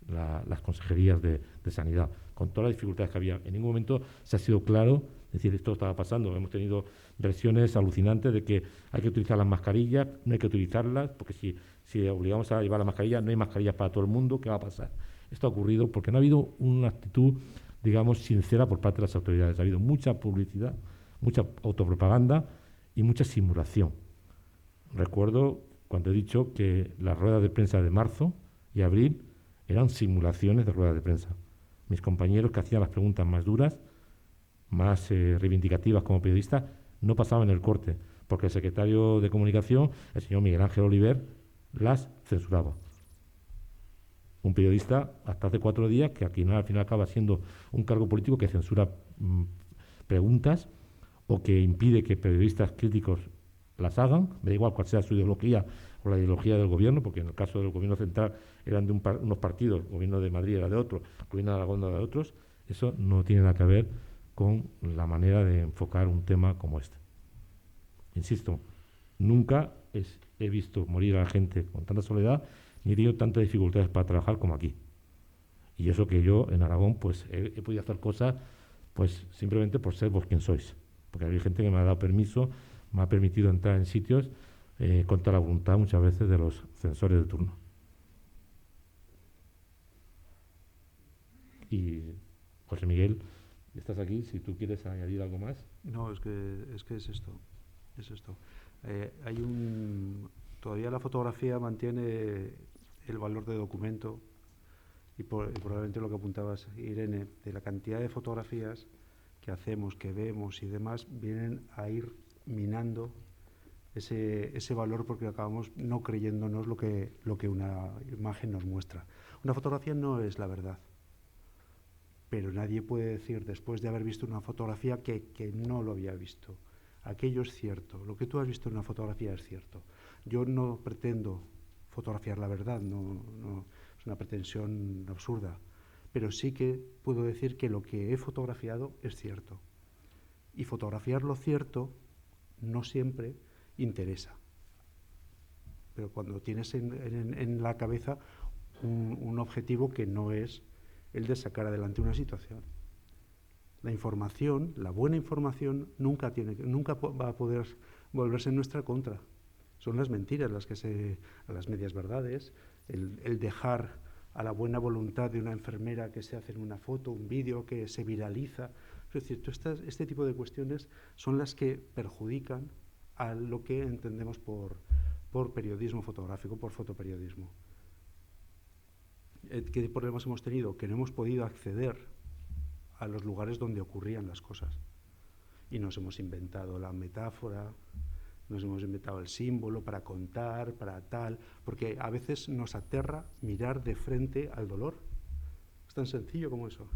las consejerías de sanidad, con todas las dificultades que había. En ningún momento se ha sido claro, es decir, esto estaba pasando. Hemos tenido versiones alucinantes de que hay que utilizar las mascarillas, no hay que utilizarlas, porque si obligamos a llevar las mascarillas, no hay mascarillas para todo el mundo, ¿qué va a pasar? Esto ha ocurrido porque no ha habido una actitud, digamos, sincera por parte de las autoridades. Ha habido mucha publicidad, mucha autopropaganda y mucha simulación. Recuerdo cuando he dicho que las ruedas de prensa de marzo y abril eran simulaciones de ruedas de prensa. Mis compañeros que hacían las preguntas más duras, más reivindicativas como periodistas, no pasaban el corte, porque el secretario de Comunicación, el señor Miguel Ángel Oliver, las censuraba. Un periodista, hasta hace 4 días, que aquí al final acaba siendo un cargo político que censura preguntas o que impide que periodistas críticos las hagan, me da igual cuál sea su ideología o la ideología del gobierno, porque en el caso del gobierno central eran de unos partidos, el gobierno de Madrid era de otro, el gobierno de Aragón era de otros. Eso no tiene nada que ver con la manera de enfocar un tema como este. Insisto, nunca he visto morir a la gente con tanta soledad, ni he tenido tantas dificultades para trabajar como aquí. Y eso que yo en Aragón pues he podido hacer cosas pues simplemente por ser vos quien sois, porque hay gente que me ha dado permiso, me ha permitido entrar en sitios contra la voluntad muchas veces de los censores de turno. Y José Miguel, estás aquí, si tú quieres añadir algo más. No, es que es esto. Todavía la fotografía mantiene el valor de documento y probablemente lo que apuntabas, Irene, de la cantidad de fotografías que hacemos, que vemos y demás, vienen a ir minando ese valor, porque acabamos no creyéndonos lo que una imagen nos muestra. Una fotografía no es la verdad, pero nadie puede decir después de haber visto una fotografía que no lo había visto. Aquello es cierto, lo que tú has visto en una fotografía es cierto. Yo no pretendo fotografiar la verdad, no es una pretensión absurda, pero sí que puedo decir que lo que he fotografiado es cierto. Y fotografiar lo cierto no siempre interesa. Pero cuando tienes en la cabeza un objetivo que no es el de sacar adelante una situación. La información, la buena información, nunca va a poder volverse en nuestra contra. Son las mentiras a las medias verdades, el dejar a la buena voluntad de una enfermera que se hace en una foto, un vídeo que se viraliza. Es decir, este tipo de cuestiones son las que perjudican a lo que entendemos por periodismo fotográfico, por fotoperiodismo. ¿Qué problemas hemos tenido? Que no hemos podido acceder a los lugares donde ocurrían las cosas. Y nos hemos inventado la metáfora, nos hemos inventado el símbolo para contar, para tal, porque a veces nos aterra mirar de frente al dolor. Es tan sencillo como eso.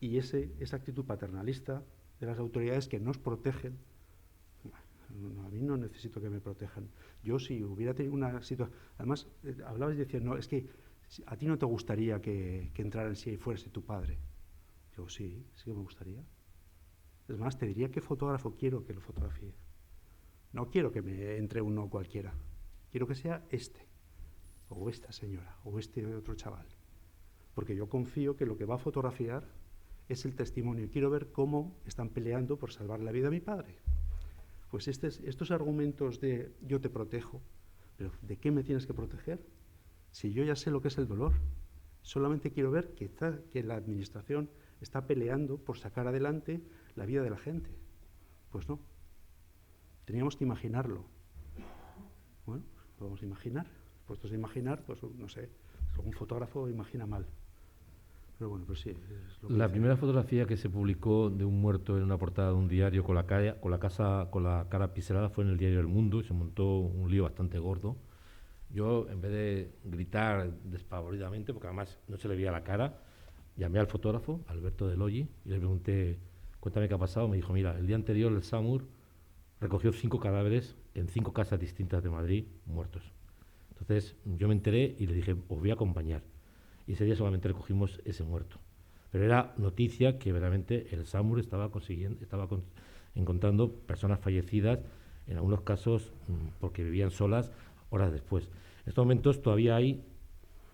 Y esa actitud paternalista de las autoridades que nos protegen, a mí no necesito que me protejan. Yo si hubiera tenido una situación... Además, hablabas y decías, no, es que a ti no te gustaría que entraran si fuese tu padre. Digo, sí que me gustaría. Es más, te diría qué fotógrafo quiero que lo fotografíe. No quiero que me entre uno cualquiera. Quiero que sea este, o esta señora, o este otro chaval. Porque yo confío que lo que va a fotografiar es el testimonio. Y quiero ver cómo están peleando por salvar la vida a mi padre. Pues estos argumentos de yo te protejo, pero ¿de qué me tienes que proteger? Si yo ya sé lo que es el dolor, solamente quiero ver que la administración está peleando por sacar adelante la vida de la gente. Pues no. Teníamos que imaginarlo. Bueno, lo vamos a imaginar. Puestos a imaginar, pues no sé, algún fotógrafo imagina mal. Pero bueno, pues sí. Es lo que la primera fotografía que se publicó de un muerto en una portada de un diario con la cara pixelada fue en el diario El Mundo y se montó un lío bastante gordo. Yo, en vez de gritar despavoridamente, porque además no se le veía la cara, llamé al fotógrafo, Alberto Del Olli, y le pregunté, cuéntame qué ha pasado. Me dijo, mira, el día anterior el SAMUR recogió 5 cadáveres en 5 casas distintas de Madrid, muertos. Entonces yo me enteré y le dije, os voy a acompañar. Y ese día solamente recogimos ese muerto. Pero era noticia que verdaderamente el SAMUR estaba encontrando personas fallecidas, en algunos casos porque vivían solas horas después. En estos momentos todavía hay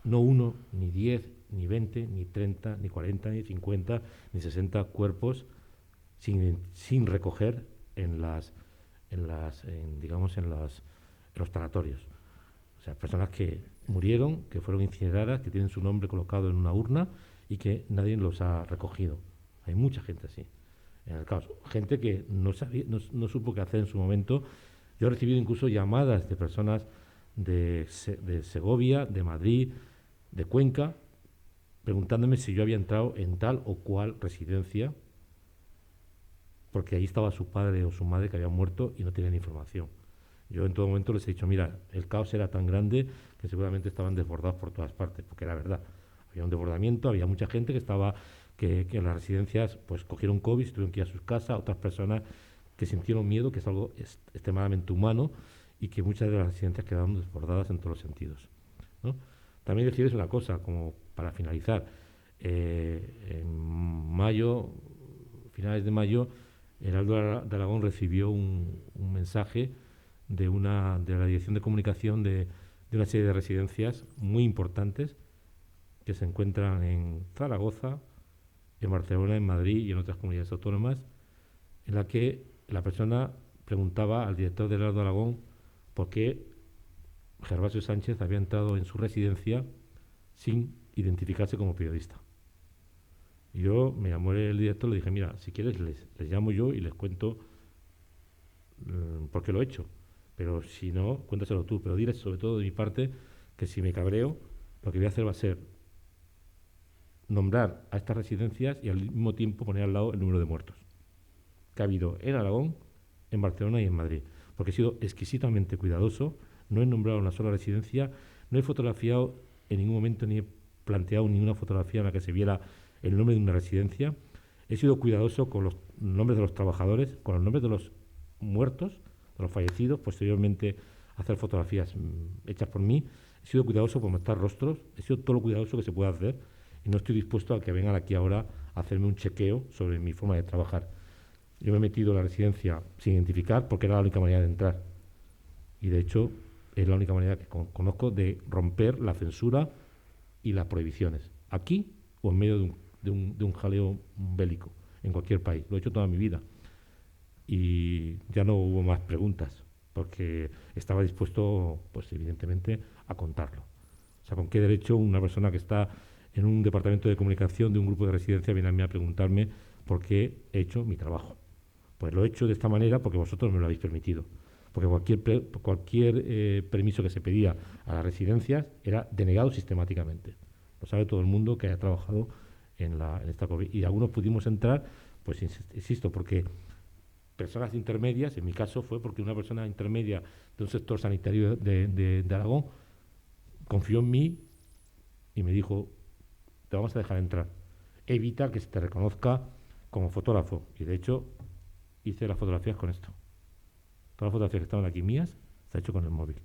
no 1, ni 10, ni 20, ni 30, ni 40, ni 50, ni 60 cuerpos sin recoger en los tanatorios. O sea, personas que murieron, que fueron incineradas, que tienen su nombre colocado en una urna y que nadie los ha recogido. Hay mucha gente así. En el caso, gente que no supo qué hacer en su momento. Yo he recibido incluso llamadas de personas de Segovia, de Madrid, de Cuenca, preguntándome si yo había entrado en tal o cual residencia, porque ahí estaba su padre o su madre que habían muerto y no tenían información. Yo en todo momento les he dicho, mira, el caos era tan grande que seguramente estaban desbordados por todas partes, porque era verdad. Había un desbordamiento, había mucha gente que en las residencias pues cogieron COVID, tuvieron que ir a sus casas, otras personas que sintieron miedo, que es algo extremadamente humano, y que muchas de las residencias quedaron desbordadas en todos los sentidos, ¿no? También decirles una cosa, como para finalizar, en mayo, finales de mayo, Heraldo de Aragón recibió un mensaje de la Dirección de Comunicación de una serie de residencias muy importantes que se encuentran en Zaragoza, en Barcelona, en Madrid y en otras comunidades autónomas, en la que la persona preguntaba al director de Heraldo de Aragón por qué Gervasio Sánchez había entrado en su residencia sin identificarse como periodista. Y yo me llamó el director y le dije, mira, si quieres les llamo yo y les cuento por qué lo he hecho. Pero si no, cuéntaselo tú. Pero diles sobre todo de mi parte que si me cabreo, lo que voy a hacer va a ser nombrar a estas residencias y al mismo tiempo poner al lado el número de muertos que ha habido en Aragón, en Barcelona y en Madrid. Porque he sido exquisitamente cuidadoso, no he nombrado una sola residencia, no he fotografiado en ningún momento ni he planteado ninguna fotografía en la que se viera el nombre de una residencia. He sido cuidadoso con los nombres de los trabajadores, con los nombres de los muertos, de los fallecidos, posteriormente hacer fotografías hechas por mí. He sido cuidadoso por mostrar rostros, he sido todo lo cuidadoso que se puede hacer y no estoy dispuesto a que vengan aquí ahora a hacerme un chequeo sobre mi forma de trabajar. Yo me he metido en la residencia sin identificar porque era la única manera de entrar. Y de hecho es la única manera que conozco de romper la censura y las prohibiciones. Aquí o en medio de un jaleo bélico, en cualquier país. Lo he hecho toda mi vida. Y ya no hubo más preguntas, porque estaba dispuesto, pues evidentemente, a contarlo. O sea, ¿con qué derecho una persona que está en un departamento de comunicación de un grupo de residencia viene a mí a preguntarme por qué he hecho mi trabajo? Pues lo he hecho de esta manera porque vosotros me lo habéis permitido. Porque cualquier permiso que se pedía a las residencias era denegado sistemáticamente. Lo sabe todo el mundo que haya trabajado en esta COVID. Y algunos pudimos entrar, pues insisto, porque personas intermedias, en mi caso fue porque una persona intermedia de un sector sanitario de Aragón confió en mí y me dijo, te vamos a dejar entrar. Evita que se te reconozca como fotógrafo. Y de hecho, hice las fotografías con esto. Todas las fotografías que estaban aquí mías, se ha hecho con el móvil.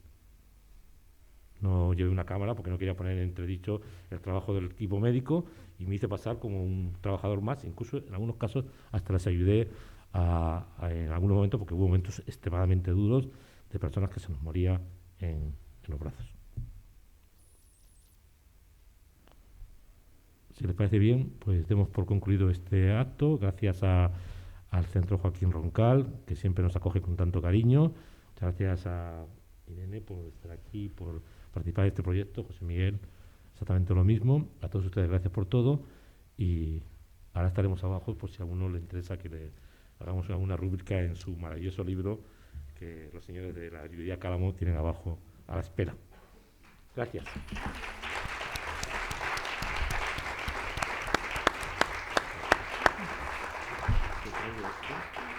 No llevé una cámara porque no quería poner en entredicho el trabajo del equipo médico y me hice pasar como un trabajador más. Incluso en algunos casos hasta les ayudé en algunos momentos, porque hubo momentos extremadamente duros de personas que se nos moría en los brazos. Si les parece bien, pues demos por concluido este acto. Gracias al Centro Joaquín Roncal, que siempre nos acoge con tanto cariño. Muchas gracias a Irene por estar aquí, por participar de este proyecto. José Miguel, exactamente lo mismo. A todos ustedes, gracias por todo. Y ahora estaremos abajo por si a alguno le interesa que le hagamos alguna rúbrica en su maravilloso libro que los señores de la librería Cálamo tienen abajo a la espera. Gracias. Thank you.